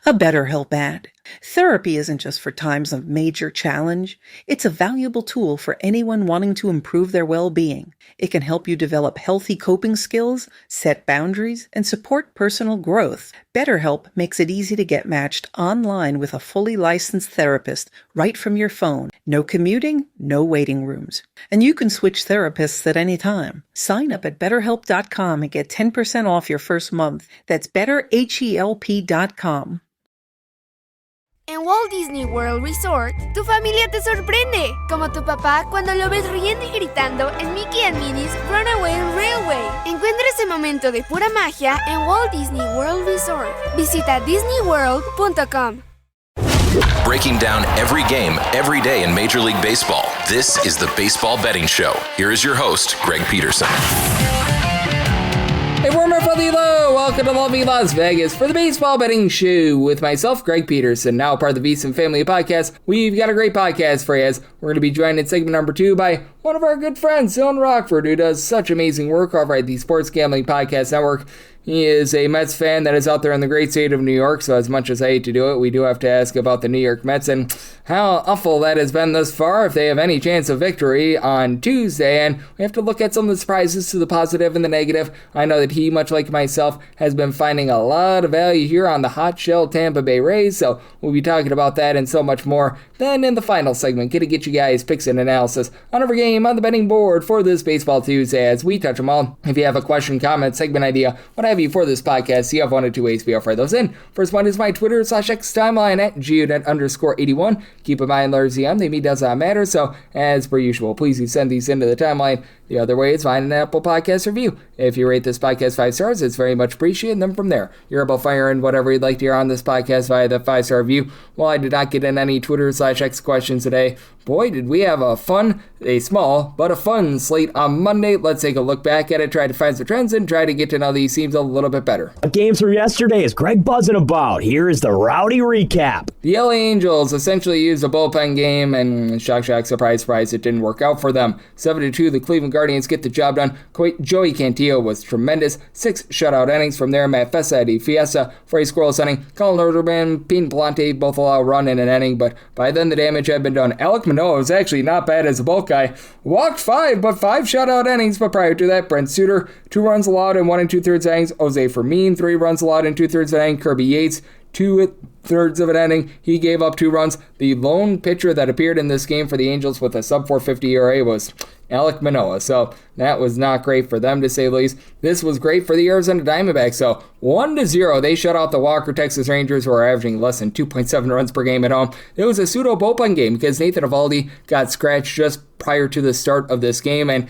A BetterHelp ad. Therapy isn't just for times of major challenge. It's a valuable tool for anyone wanting to improve their well-being. It can help you develop healthy coping skills, set boundaries, and support personal growth. BetterHelp makes it easy to get matched online with a fully licensed therapist right from your phone. No commuting, no waiting rooms. And you can switch therapists at any time. Sign up at BetterHelp.com and get 10% off your first month. That's BetterHelp.com. En Walt Disney World Resort, tu familia te sorprende, como tu papá cuando lo ves riendo y gritando en Mickey and Minnie's Runaway Railway. Encuentra ese momento de pura magia en Walt Disney World Resort. Visita disneyworld.com. Breaking down every game, every day in Major League Baseball. This is the Baseball Betting Show. Here is your host, Greg Peterson. Hey, warmer from the low. Welcome to lovely Las Vegas for the Baseball Betting Show with myself, Greg Peterson, now part of the VSiN family podcast. We've got a great podcast for you as we're going to be joined in segment number 2 by one of our good friends, Dylan Rockford, who does such amazing work over at the Sports Gambling Podcast Network. He is a Mets fan that is out there in the great state of New York, so as much as I hate to do it, we do have to ask about the New York Mets and how awful that has been thus far, if they have any chance of victory on Tuesday, and we have to look at some of the surprises to the positive and the negative. I know that he, much like myself, has been finding a lot of value here on the hot shell Tampa Bay Rays, so we'll be talking about that and so much more. Then in the final segment, gonna get you guys picks and analysis on every game on the betting board for this Baseball Tuesday as we touch them all. If you have a question, comment, segment idea, what have you for this podcast, you have one of two ways to be offer those in. First one is my Twitter/X timeline at Gionet_81. Keep in mind, Lars the me does not matter, so as per usual, please do send these into the timeline. The other way is find an Apple Podcast review. If you rate this podcast 5 stars, it's very much appreciated. And then from there, you're able to fire in whatever you'd like to hear on this podcast via the 5-star review. While I did not get in any Twitter/X questions today, boy, did we have a small, but a fun slate on Monday. Let's take a look back at it, try to find some trends, and try to get to know these teams a little bit better. Games from yesterday is Greg buzzing about. Here is the rowdy recap. The LA Angels essentially used a bullpen game, and shock, surprise, it didn't work out for them. 7-2, the Cleveland Guardians get the job done. Joey Cantillo was tremendous. 6 shutout innings from there. Matt Fessa, Fiesta for a scoreless inning. Colin Erderman, Pete Plante both allow a run in an inning, but by then the damage had been done. Alek Manoah was actually not bad as a bulk guy. Walked 5, but 5 shutout innings. But prior to that, Brent Suter, 2 runs allowed in 1 2/3 innings. Jose Fermin, 3 runs allowed in 2/3 inning. Kirby Yates, 2/3 of an inning. He gave up 2 runs. The lone pitcher that appeared in this game for the Angels with a sub-450 ERA was Alek Manoah, so that was not great for them, to say the least. This was great for the Arizona Diamondbacks, so 1-0, they shut out the Walker Texas Rangers, who are averaging less than 2.7 runs per game at home. It was a pseudo bullpen game because Nathan Eovaldi got scratched just prior to the start of this game, and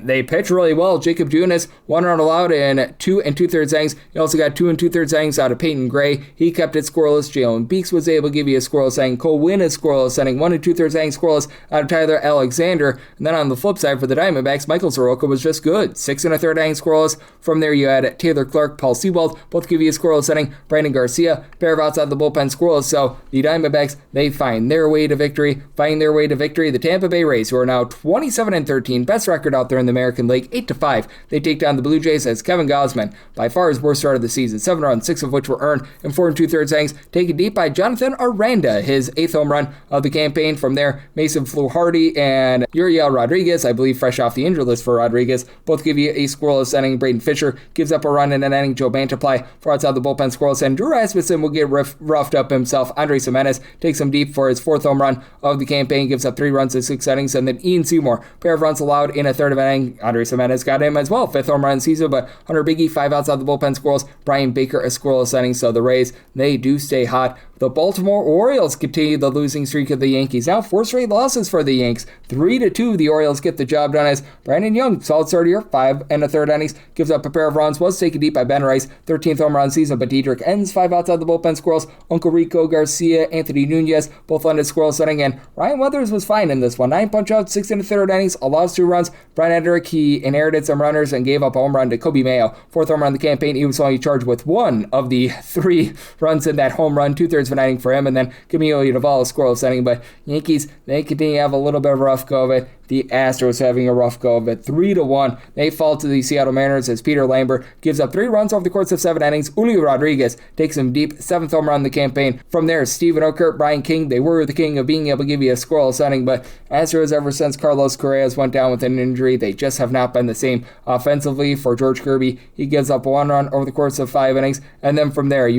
they pitched really well. Jacob Junis, 1 run allowed in 2 2/3 innings. He also got 2 2/3 innings out of Peyton Gray. He kept it scoreless. Jalen Beeks was able to give you a scoreless inning. Cole Winn is scoreless inning. 1 2/3 innings scoreless out of Tyler Alexander. And then on the flip side for the Diamondbacks, Michael Soroka was just good. 6 1/3 innings scoreless. From there you had Taylor Clark, Paul Sewald, both give you a scoreless inning. Brandon Garcia, pair of outside the bullpen scoreless. So the Diamondbacks, they find their way to victory. The Tampa Bay Rays, who are now 27-13, best record out there in the American League, 8-5. They take down the Blue Jays as Kevin Gausman, by far his worst start of the season. 7 runs, 6 of which were earned in 4 2/3 innings. Taken deep by Jonathan Aranda, his 8th home run of the campaign. From there, Mason Fluharty and Uriel Rodriguez, I believe fresh off the injured list for Rodriguez, both give you a scoreless inning. Braden Fisher gives up a run in an inning. Joe Bantaply for outside the bullpen scoreless, and Drew Rasmussen will get roughed up himself. Andres Jimenez takes him deep for his 4th home run of the campaign, gives up 3 runs in 6 innings, and then Ian Seymour, pair of runs allowed in a 1/3 of an inning. Andres Jimenez got him as well, 5th home run in the season, but Hunter Biggie, 5 outside the bullpen scoreless. Brian Baker, a scoreless inning, so the Rays, they do stay hot. The Baltimore Orioles continue the losing streak of the Yankees. Now 4 straight losses for the Yanks. 3-2, the Orioles get the job done as Brandon Young, solid start here, 5 1/3 innings, gives up a pair of runs, was taken deep by Ben Rice, 13th home run season, but Diedrich ends 5 outside the bullpen squirrels. Uncle Rico Garcia, Anthony Nunez, both landed squirrels inning, and Ryan Weathers was fine in this one. 9 punch-outs, 6 1/3 innings, allows 2 runs. Brian Edrick, he inherited some runners and gave up a home run to Kobe Mayo. 4th home run of the campaign. He was only charged with 1 of the 3 runs in that home run. 2/3 of of an inning for him, and then Camilo Udval a scoreless inning. But Yankees, they continue to have a little bit of a rough go of it. The Astros having a rough go of it. 3-1. They fall to the Seattle Mariners as Peter Lambert gives up 3 runs over the course of 7 innings. Julio Rodriguez takes him deep, 7th home run in the campaign. From there, Steven Okert, Brian King, they were the king of being able to give you a scoreless inning, but Astros, ever since Carlos Correas went down with an injury, they just have not been the same offensively. For George Kirby, he gives up 1 run over the course of 5 innings, and then from there,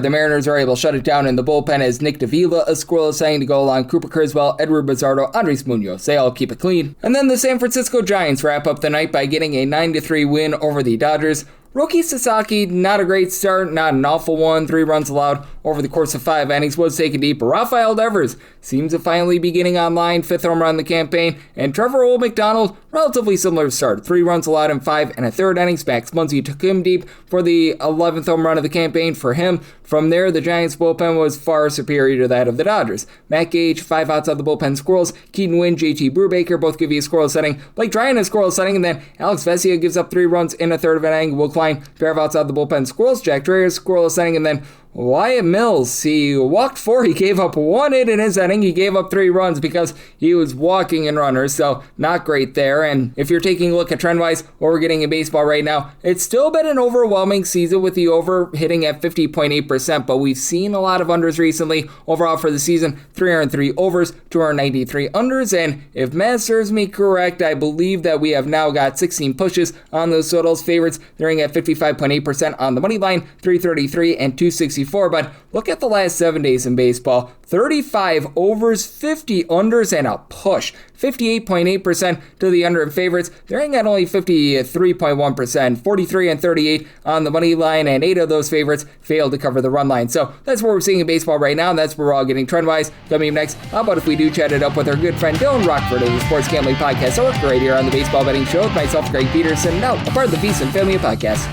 the Mariners are able to shut it down in the bullpen as Nick Davila, a scoreless inning to go along. Cooper Criswell, Edward Bizardo, Andres Munoz, they all keep it clean. And then the San Francisco Giants wrap up the night by getting a 9-3 win over the Dodgers. Roki Sasaki, not a great start, not an awful one. 3 runs allowed over the course of 5 innings, was taken deep. Rafael Devers seems to finally be getting online, 5th home run in the campaign. And Trevor Old McDonald, relatively similar start. 3 runs allowed in 5 1/3 innings. Max Muncy took him deep for the 11th home run of the campaign for him. From there, the Giants' bullpen was far superior to that of the Dodgers. Matt Gage, 5 outs of the bullpen squirrels. Keaton Wynn, JT Brubaker both give you a scoreless inning. Blake Tryon a scoreless inning, and then Alex Vesia gives up 3 runs in 1/3 of an inning. Will Klein, pair of outs of the bullpen squirrels. Jack Dreyer scoreless inning, and then Wyatt Mills, he walked 4, he gave up 1 hit in his inning, he gave up 3 runs because he was walking in runners, so not great there. And if you're taking a look at trend-wise, what we're getting in baseball right now, it's still been an overwhelming season with the over hitting at 50.8%, but we've seen a lot of unders recently. Overall for the season, 303 overs, 293 unders, and if math serves me correct, I believe that we have now got 16 pushes on those totals. Favorites, they're in at 55.8% on the money line, 333 and 264. But look at the last 7 days in baseball. 35 overs, 50 unders, and a push. 58.8% to the under and favorites. They're in at only 53.1%. 43 and 38 on the money line, and 8 of those favorites failed to cover the run line. So that's what we're seeing in baseball right now, and that's where we're all getting trend-wise. Coming up next, how about if we do chat it up with our good friend Dylan Rockford of the Sports Gambling Podcast Network right here on the Baseball Betting Show with myself, Greg Peterson, now a part of the Beast Family Podcast.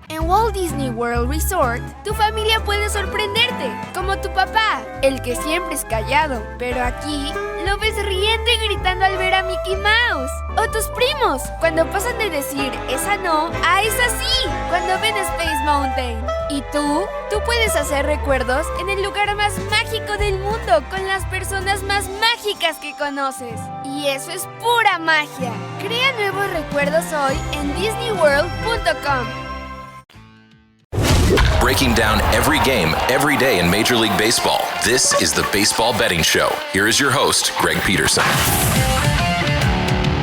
En Walt Disney World Resort, tu familia puede sorprenderte, como tu papá, el que siempre es callado, pero aquí lo ves riendo y gritando al ver a Mickey Mouse. O tus primos, cuando pasan de decir esa no a esa sí, cuando ven Space Mountain. Y tú puedes hacer recuerdos en el lugar más mágico del mundo con las personas más mágicas que conoces. Y eso es pura magia. Crea nuevos recuerdos hoy en DisneyWorld.com. Breaking down every game, every day in Major League Baseball. This is the Baseball Betting Show. Here is your host, Greg Peterson.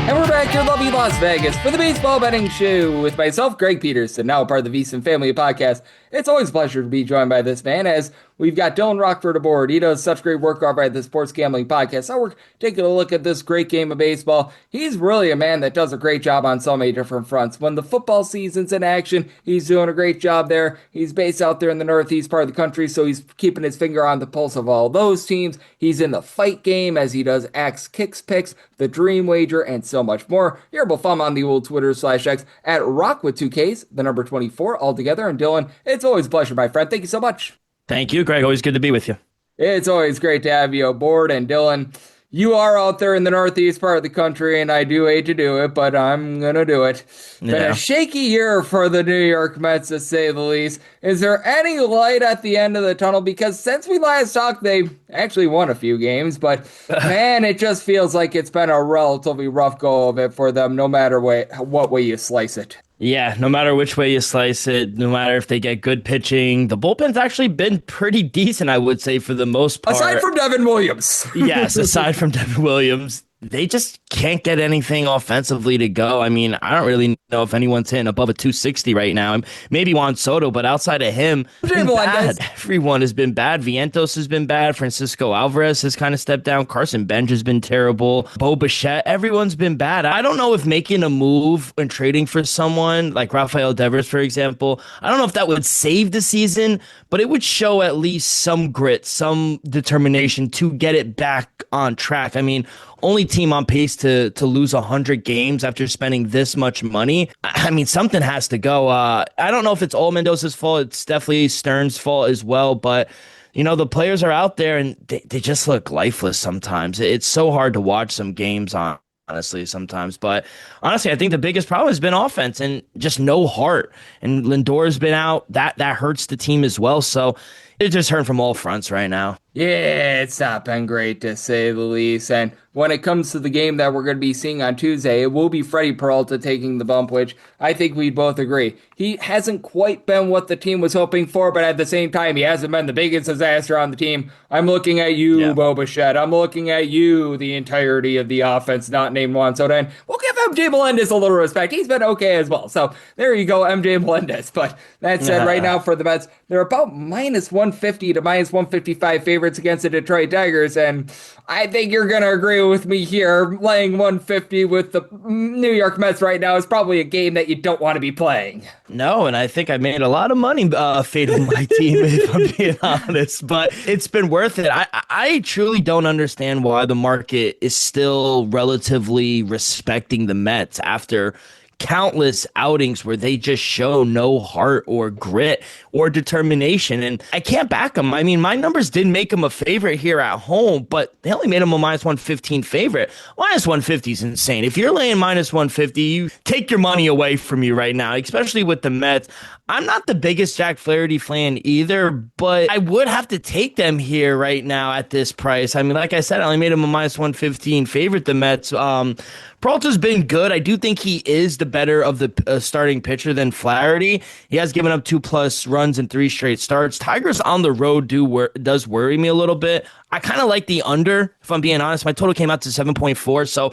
And we're back here in lovely Las Vegas for the Baseball Betting Show with myself, Greg Peterson, now a part of the VSiN Family Podcast. It's always a pleasure to be joined by this man, as we've got Dylan Rockford aboard. He does such great work over at the Sports Gambling Podcast. So we're taking a look at this great game of baseball. He's really a man that does a great job on so many different fronts. When the football season's in action, he's doing a great job there. He's based out there in the Northeast part of the country, so he's keeping his finger on the pulse of all those teams. He's in the fight game as he does Axe Kicks Picks, the Dream Wager, and so much more. You're able to follow him on the old Twitter/X at Rock with 2Ks, the number 24 altogether. And Dylan, it's always a pleasure, my friend. Thank you so much. Thank you, Greg. Always good to be with you. It's always great to have you aboard. And Dylan, you are out there in the Northeast part of the country, and I do hate to do it, but I'm going to do it. Yeah. Been a shaky year for the New York Mets, to say the least. Is there any light at the end of the tunnel? Because since we last talked, they actually won a few games, but man, it just feels like it's been a relatively rough go of it for them, no matter what way you slice it. Yeah, no matter which way you slice it, no matter if they get good pitching, the bullpen's actually been pretty decent, I would say, for the most part. Aside from Devin Williams. Yes, aside from Devin Williams, they just can't get anything offensively to go. I mean, I don't really know if anyone's hitting above a 260 right now. Maybe Juan Soto, but outside of him, bad. Everyone has been bad. Vientos has been bad. Francisco Alvarez has kind of stepped down. Carson Bench has been terrible. Bo Bichette, everyone's been bad. I don't know if making a move and trading for someone like Rafael Devers, for example, I don't know if that would save the season, but it would show at least some grit, some determination to get it back on track. I mean, only team on pace to lose 100 games after spending this much money. I mean, something has to go. I don't know if it's all Mendoza's fault. It's definitely Stern's fault as well. But, you know, the players are out there and they just look lifeless sometimes. It's so hard to watch some games on honestly, sometimes. But honestly, I think the biggest problem has been offense and just no heart. And Lindor's been out. That hurts the team as well. So it's just hurting from all fronts right now. Yeah, it's not been great to say the least. And when it comes to the game that we're going to be seeing on Tuesday, it will be Freddie Peralta taking the bump, which I think we both agree. He hasn't quite been what the team was hoping for, but at the same time, he hasn't been the biggest disaster on the team. I'm looking at you, Bo Bichette. I'm looking at you, the entirety of the offense, not named Juan Soto. And we'll give MJ Melendez a little respect. He's been okay as well. So there you go, MJ Melendez. But that said, right now for the Mets, they're about minus 150 to minus 155 favorites against the Detroit Tigers, and I think you're going to agree with me here. Laying 150 with the New York Mets right now is probably a game that you don't want to be playing. No, and I think I made a lot of money fading my team, if I'm being honest, but it's been worth it. I truly don't understand why the market is still relatively respecting the Mets after countless outings where they just show no heart or grit or determination. And I can't back them. I mean, my numbers didn't make them a favorite here at home, but they only made them a minus 115 favorite. Minus 150 is insane. If you're laying minus 150, you take your money away from you right now, especially with the Mets. I'm not the biggest Jack Flaherty fan either, but I would have to take them here right now at this price. I mean, like I said, I only made them a minus 115 favorite, the Mets. Peralta's been good. I do think he is the better of the starting pitcher than Flaherty. He has given up 2+ runs in 3 straight starts. Tigers on the road does worry me a little bit. I kind of like the under, if I'm being honest. My total came out to 7.4, so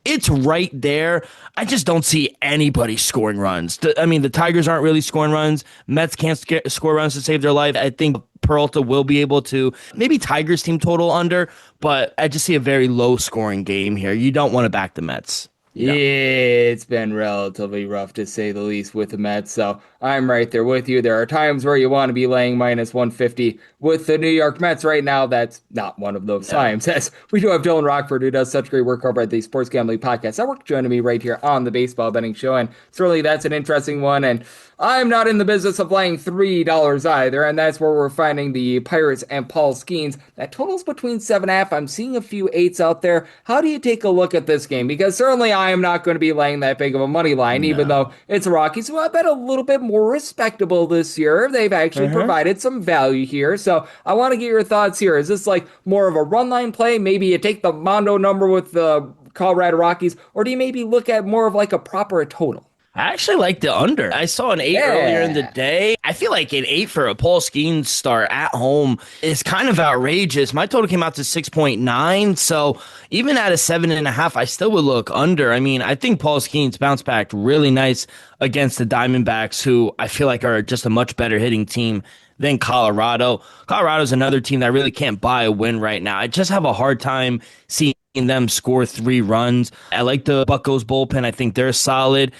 it's right there. I just don't see anybody scoring runs. The Tigers aren't really scoring runs. Mets can't score runs to save their life. I think Peralta will be able to. Maybe Tigers team total under, but I just see a very low scoring game here. You don't want to back the Mets. Yeah, it's been relatively rough to say the least with the Mets, so I'm right there with you. There are times where you want to be laying minus 150 with the New York Mets. Right now, that's not one of those times. As we do have Dylan Rockford, who does such great work over at the Sports Gambling Podcast Network, joining me right here on the Baseball Betting Show, and certainly that's an interesting one, and I'm not in the business of laying $3 either, and that's where we're finding the Pirates and Paul Skeens. That totals between 7.5. I'm seeing a few 8s out there. How do you take a look at this game? Because certainly I am not going to be laying that big of a money line, even though it's Rockies, who have been a little bit more respectable this year. They've actually provided some value here, so I want to get your thoughts here. Is this like more of a run line play? Maybe you take the Mondo number with the Colorado Rockies, or do you maybe look at more of like a proper total? I actually like the under. I saw an 8 earlier in the day. I feel like an 8 for a Paul Skeens start at home is kind of outrageous. My total came out to 6.9, so even at a 7.5, I still would look under. I mean, I think Paul Skeens bounced back really nice against the Diamondbacks, who I feel like are just a much better hitting team than Colorado. Colorado's another team that really can't buy a win right now. I just have a hard time seeing them score 3 runs. I like the Buccos bullpen. I think they're solid.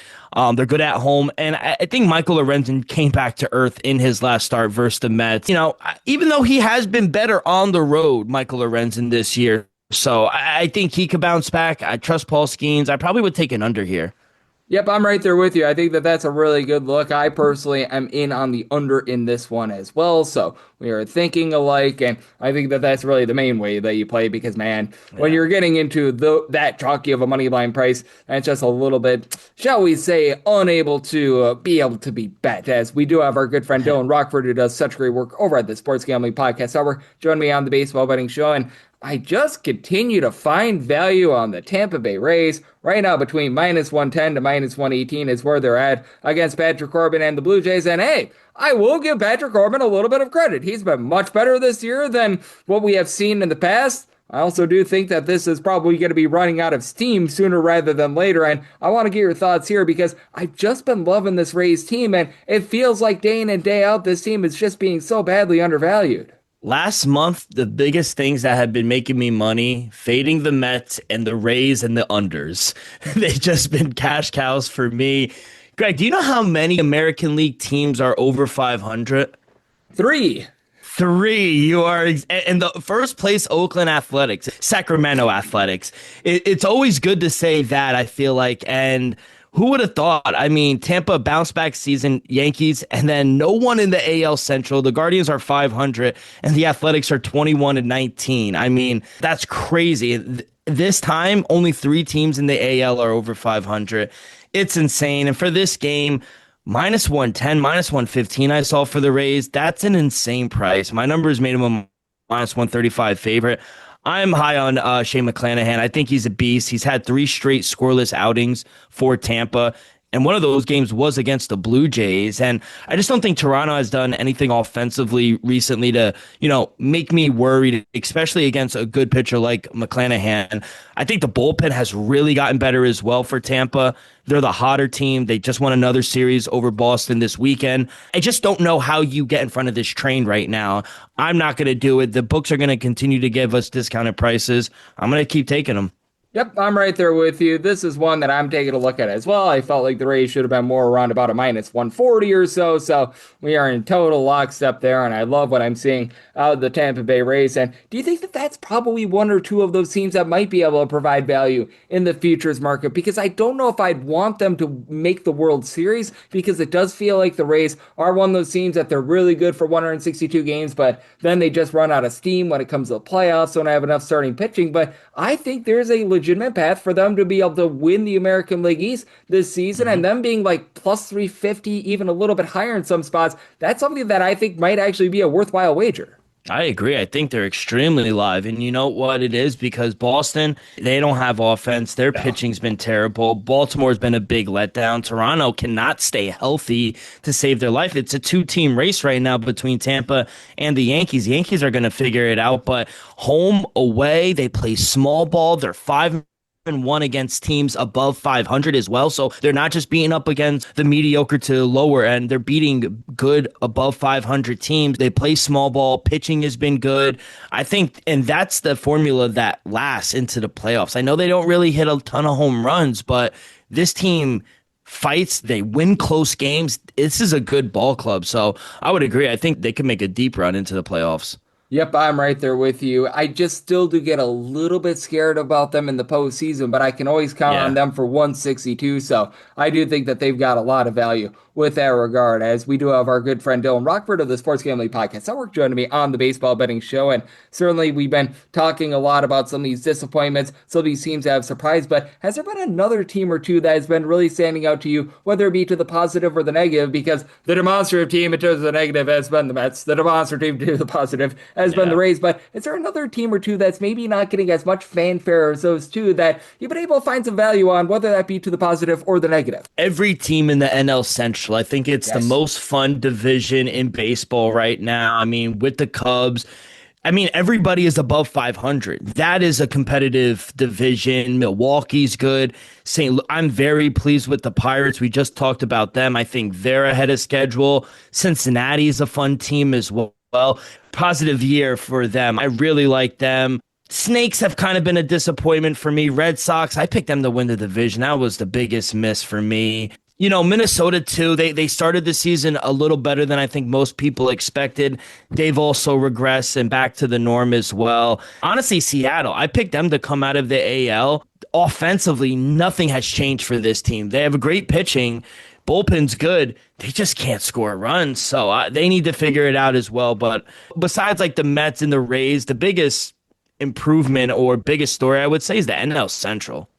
They're good at home. And I think Michael Lorenzen came back to earth in his last start versus the Mets. You know, even though he has been better on the road, Michael Lorenzen this year. So I think he could bounce back. I trust Paul Skeens. I probably would take an under here. Yep, I'm right there with you. I think that that's a really good look. I personally am in on the under in this one as well. So we are thinking alike, and I think that that's really the main way that you play because, man, when you're getting into that chalky of a money line price, that's just a little bit, shall we say, unable to be bet. As we do have our good friend Dylan Rockford, who does such great work over at the Sports Gambling Podcast Network, join me on the Baseball Betting Show, and I just continue to find value on the Tampa Bay Rays. Right now, between minus 110 to minus 118 is where they're at against Patrick Corbin and the Blue Jays. And hey, I will give Patrick Corbin a little bit of credit. He's been much better this year than what we have seen in the past. I also do think that this is probably going to be running out of steam sooner rather than later, and I want to get your thoughts here because I've just been loving this Rays team, and it feels like day in and day out this team is just being so badly undervalued. Last month, the biggest things that have been making me money, fading the Mets and the Rays and the unders. They've just been cash cows for me. Greg, do you know how many American League teams are over 500? 3. You are in the first place. Oakland Athletics, Sacramento Athletics. It's always good to say that, I feel like, and who would have thought? I mean, Tampa bounce back season, Yankees, and then no one in the AL Central. The Guardians are 500, and the Athletics are 21-19. I mean, that's crazy. This time, only 3 teams in the AL are over 500. It's insane. And for this game, minus 110, minus 115 I saw for the Rays. That's an insane price. My numbers made him a minus 135 favorite. I'm high on Shane McClanahan. I think he's a beast. He's had 3 straight scoreless outings for Tampa. And one of those games was against the Blue Jays. And I just don't think Toronto has done anything offensively recently to, make me worried, especially against a good pitcher like McClanahan. I think the bullpen has really gotten better as well for Tampa. They're the hotter team. They just won another series over Boston this weekend. I just don't know how you get in front of this train right now. I'm not going to do it. The books are going to continue to give us discounted prices. I'm going to keep taking them. Yep, I'm right there with you. This is one that I'm taking a look at as well. I felt like the Rays should have been more around about a minus 140 or so. So we are in total lockstep there, and I love what I'm seeing out of the Tampa Bay Rays. And do you think that that's probably one or two of those teams that might be able to provide value in the futures market? Because I don't know if I'd want them to make the World Series, because it does feel like the Rays are one of those teams that they're really good for 162 games, but then they just run out of steam when it comes to the playoffs, don't have enough starting pitching. But I think there's a legitimate path for them to be able to win the American League East this season, and them being like plus 350, even a little bit higher in some spots. That's something that I think might actually be a worthwhile wager. I agree. I think they're extremely live. And you know what it is? Because Boston, they don't have offense. Their pitching's been terrible. Baltimore's been a big letdown. Toronto cannot stay healthy to save their life. It's a 2-team race right now between Tampa and the Yankees. The Yankees are going to figure it out, but home, away, they play small ball. They're 5-1 against teams above 500 as well. So they're not just beating up against the mediocre to lower end. They're beating good above 500 teams. They play small ball. Pitching has been good. I think, and that's the formula that lasts into the playoffs. I know they don't really hit a ton of home runs, but this team fights. They win close games. This is a good ball club. So I would agree. I think they could make a deep run into the playoffs. Yep, I'm right there with you. I just still do get a little bit scared about them in the postseason, but I can always count on them for 162. So I do think that they've got a lot of value with that regard, as we do have our good friend Dylan Rockford of the Sports Gambling Podcast Network joining me on the Baseball Betting Show. And certainly we've been talking a lot about some of these disappointments, some of these teams that have surprised, but has there been another team or two that has been really standing out to you, whether it be to the positive or the negative? Because the demonstrative team in terms of the negative has been the Mets, the demonstrative team to the positive has been the Rays, but is there another team or two that's maybe not getting as much fanfare as those two that you've been able to find some value on, whether that be to the positive or the negative? Every team in the NL Central. I think it's the most fun division in baseball right now. I mean, with the Cubs, everybody is above 500. That is a competitive division. Milwaukee's good. I'm very pleased with the Pirates. We just talked about them. I think they're ahead of schedule. Cincinnati's a fun team as well. Positive year for them. I really like them. Snakes have kind of been a disappointment for me. Red Sox, I picked them to win the division. That was the biggest miss for me. Minnesota, too, they started the season a little better than I think most people expected. They've also regressed and back to the norm as well. Honestly, Seattle, I picked them to come out of the AL. Offensively, nothing has changed for this team. They have a great pitching. Bullpen's good. They just can't score runs. So they need to figure it out as well. But besides like the Mets and the Rays, the biggest improvement or biggest story I would say is the NL Central.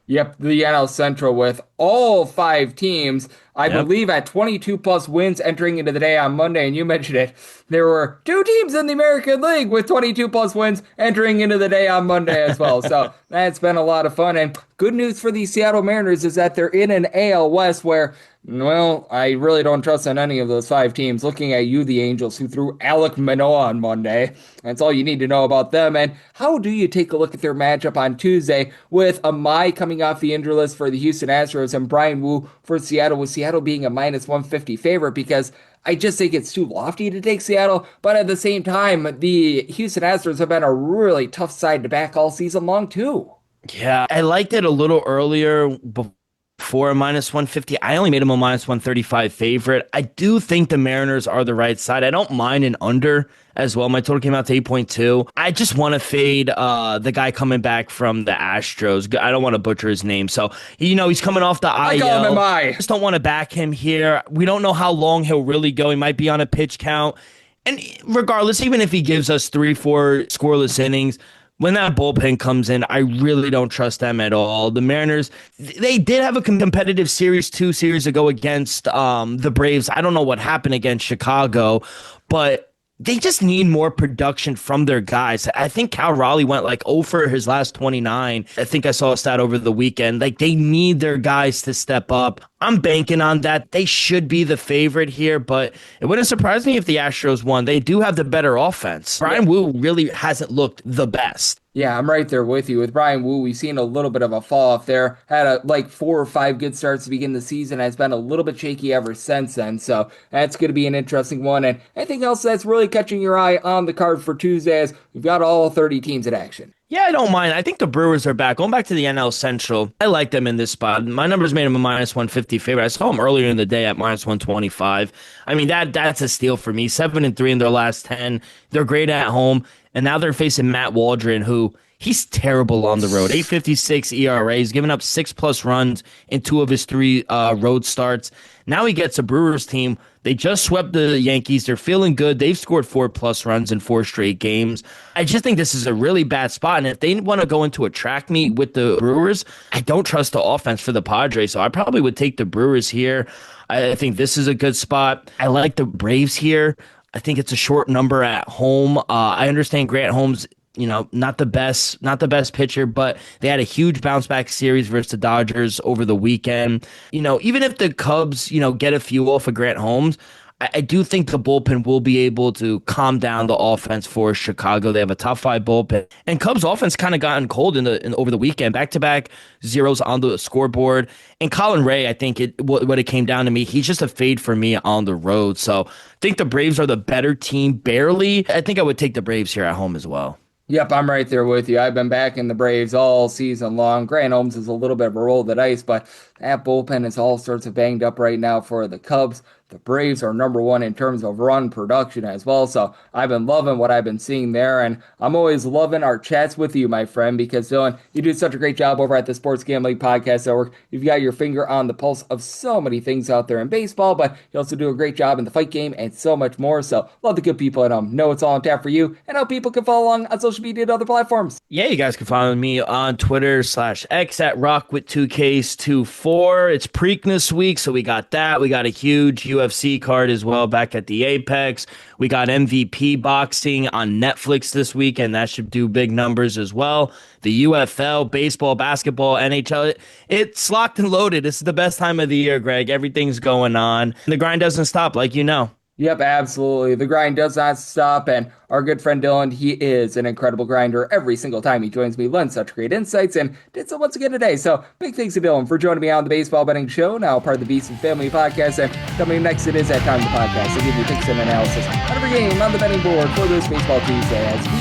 Yep, the NL Central with all 5 teams, I believe, at 22 plus wins entering into the day on Monday. And you mentioned it. There were 2 teams in the American League with 22 plus wins entering into the day on Monday as well. So that's been a lot of fun. And good news for the Seattle Mariners is that they're in an AL West where, well, I really don't trust in any of those 5 teams. Looking at you, the Angels, who threw Alek Manoah on Monday. That's all you need to know about them. And how do you take a look at their matchup on Tuesday with Amai coming off the injury list for the Houston Astros and Brian Wu for Seattle, with Seattle being a minus 150 favorite? Because I just think it's too lofty to take Seattle, but at the same time, the Houston Astros have been a really tough side to back all season long, too. Yeah, I liked it a little earlier before a minus 150. I only made them a minus 135 favorite. I do think the Mariners are the right side. I don't mind an under as well. My total came out to 8.2. I just want to fade the guy coming back from the Astros. I don't want to butcher his name. So, he's coming off the IL. I call him I just don't want to back him here. We don't know how long he'll really go. He might be on a pitch count. And regardless, even if he gives us 3-4 scoreless innings, when that bullpen comes in, I really don't trust them at all. The Mariners, they did have a competitive series 2 series ago against the Braves. I don't know what happened against Chicago, but they just need more production from their guys. I think Cal Raleigh went like 0 for his last 29. I think I saw a stat over the weekend. Like, they need their guys to step up. I'm banking on that. They should be the favorite here, but it wouldn't surprise me if the Astros won. They do have the better offense. Brian Wu really hasn't looked the best. Yeah, I'm right there with you. With Brian Wu, we've seen a little bit of a fall off there. Had like 4 or 5 good starts to begin the season. Has been a little bit shaky ever since then. So that's going to be an interesting one. And anything else that's really catching your eye on the card for Tuesday is we've got all 30 teams in action. Yeah, I don't mind. I think the Brewers are back. Going back to the NL Central, I like them in this spot. My numbers made them a -150 favorite. I saw them earlier in the day at -125. I mean, that's a steal for me. 7-3 in their last 10. They're great at home. And now they're facing Matt Waldron, who he's terrible on the road. 8.56 ERA. He's given up 6+ runs in 2 of his 3 road starts. Now he gets a Brewers team. They just swept the Yankees. They're feeling good. They've scored 4+ runs in 4 straight games. I just think this is a really bad spot. And if they want to go into a track meet with the Brewers, I don't trust the offense for the Padres. So I probably would take the Brewers here. I think this is a good spot. I like the Braves here. I think it's a short number at home. I understand Grant Holmes, not the best pitcher, but they had a huge bounce back series versus the Dodgers over the weekend. Even if the Cubs, get a few off of Grant Holmes, I do think the bullpen will be able to calm down the offense for Chicago. They have a top 5 bullpen, and Cubs offense kind of gotten cold over the weekend. Back-to-back zeros on the scoreboard. And Colin Ray, I think what it came down to me, he's just a fade for me on the road. So I think the Braves are the better team, barely. I think I would take the Braves here at home as well. Yep, I'm right there with you. I've been backing the Braves all season long. Grant Holmes is a little bit of a roll of the dice, but that bullpen is all sorts of banged up right now for the Cubs. The Braves are number 1 in terms of run production as well, so I've been loving what I've been seeing there, and I'm always loving our chats with you, my friend, because, Dylan, you do such a great job over at the Sports Gambling Podcast Network. You've got your finger on the pulse of so many things out there in baseball, but you also do a great job in the fight game and so much more, so love the good people at home. Know it's all on tap for you, and how people can follow along on social media and other platforms. Yeah, you guys can follow me on Twitter /X at RockWith2Ks24. It's Preakness week, so we got that. We got a huge UFC card as well back at the Apex. We got MVP boxing on Netflix this week, and that should do big numbers as well. The UFL, baseball, basketball, NHL, it's locked and loaded. This is the best time of the year, Greg. Everything's going on. The grind doesn't stop, like you know. Yep, absolutely. The grind does not stop, and our good friend Dylan, he is an incredible grinder every single time he joins me, lends such great insights, and did so once again today. So big thanks to Dylan for joining me on the Baseball Betting Show, now part of the Beast and Family Podcast, and coming next, it is that time of the podcast. I'll give you picks and analysis on every game on the betting board for this Baseball Tuesday as we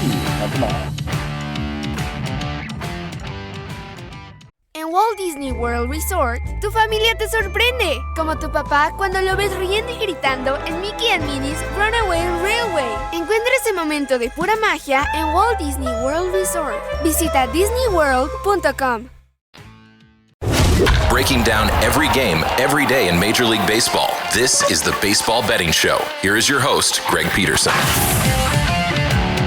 have them all. En Walt Disney World Resort, tu familia te sorprende, como tu papá cuando lo ves riendo y gritando en Mickey and Minnie's Runaway Railway. Encuentra ese momento de pura magia en Walt Disney World Resort. Visita disneyworld.com. Breaking down every game, every day in Major League Baseball. This is the Baseball Betting Show. Here is your host, Greg Peterson.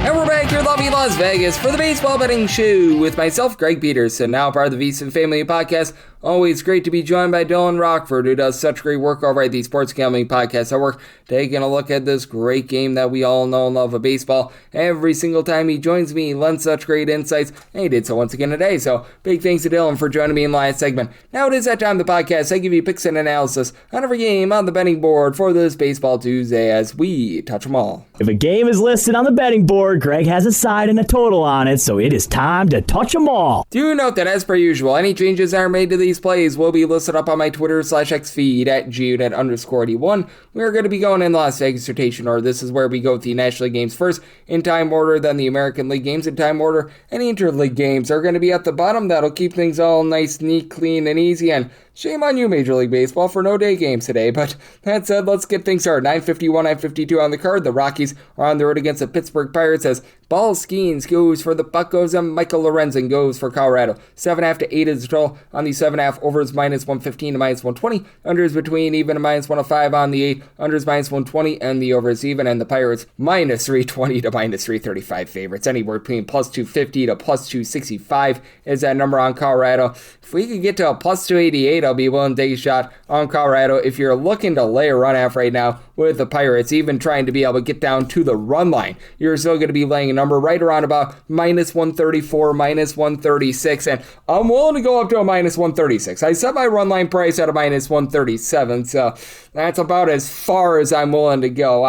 And we're back here in lovely Las Vegas for the Baseball Betting Show with myself, Greg Peterson, now part of the VSiN Family Podcast. Always great to be joined by Dylan Rockford, who does such great work over at the Sports Gambling Podcast Network, taking a look at this great game that we all know and love of baseball. Every single time he joins me, he lends such great insights, and he did so once again today. So big thanks to Dylan for joining me in the last segment. Now it is that time of the podcast. I give you picks and analysis on every game on the betting board for this Baseball Tuesday as we touch them all. If a game is listed on the betting board, Greg has a side and a total on it, so it is time to touch them all. Do note that, as per usual, any changes that are made to these plays will be listed up on my Twitter /X feed at Jude_81. We are going to be going in the Las Vegas rotation order. This is where we go with the National League games first in time order, then the American League games in time order, and the Interleague games are going to be at the bottom. That'll keep things all nice, neat, clean, and easy. And Shame on you, Major League Baseball, for no day games today. But that said, let's get things started. 9:51, 9:52 on the card. The Rockies are on the road against the Pittsburgh Pirates as Ball Skeens goes for the Buccos and Michael Lorenzen goes for Colorado. 7.5 to 8 is the total on the 7.5. Overs -115 to -120. Unders between even to -105 on the 8. Unders -120 and the overs even. And the Pirates -320 to -335 favorites. Anywhere between +250 to +265 is that number on Colorado. If we could get to a +288, I'll be willing to take a shot on Colorado. If you're looking to lay a run half right now with the Pirates, even trying to be able to get down to the run line, you're still going to be laying a number right around about -134, -136, and I'm willing to go up to a -136. I set my run line price at a -137, so that's about as far as I'm willing to go.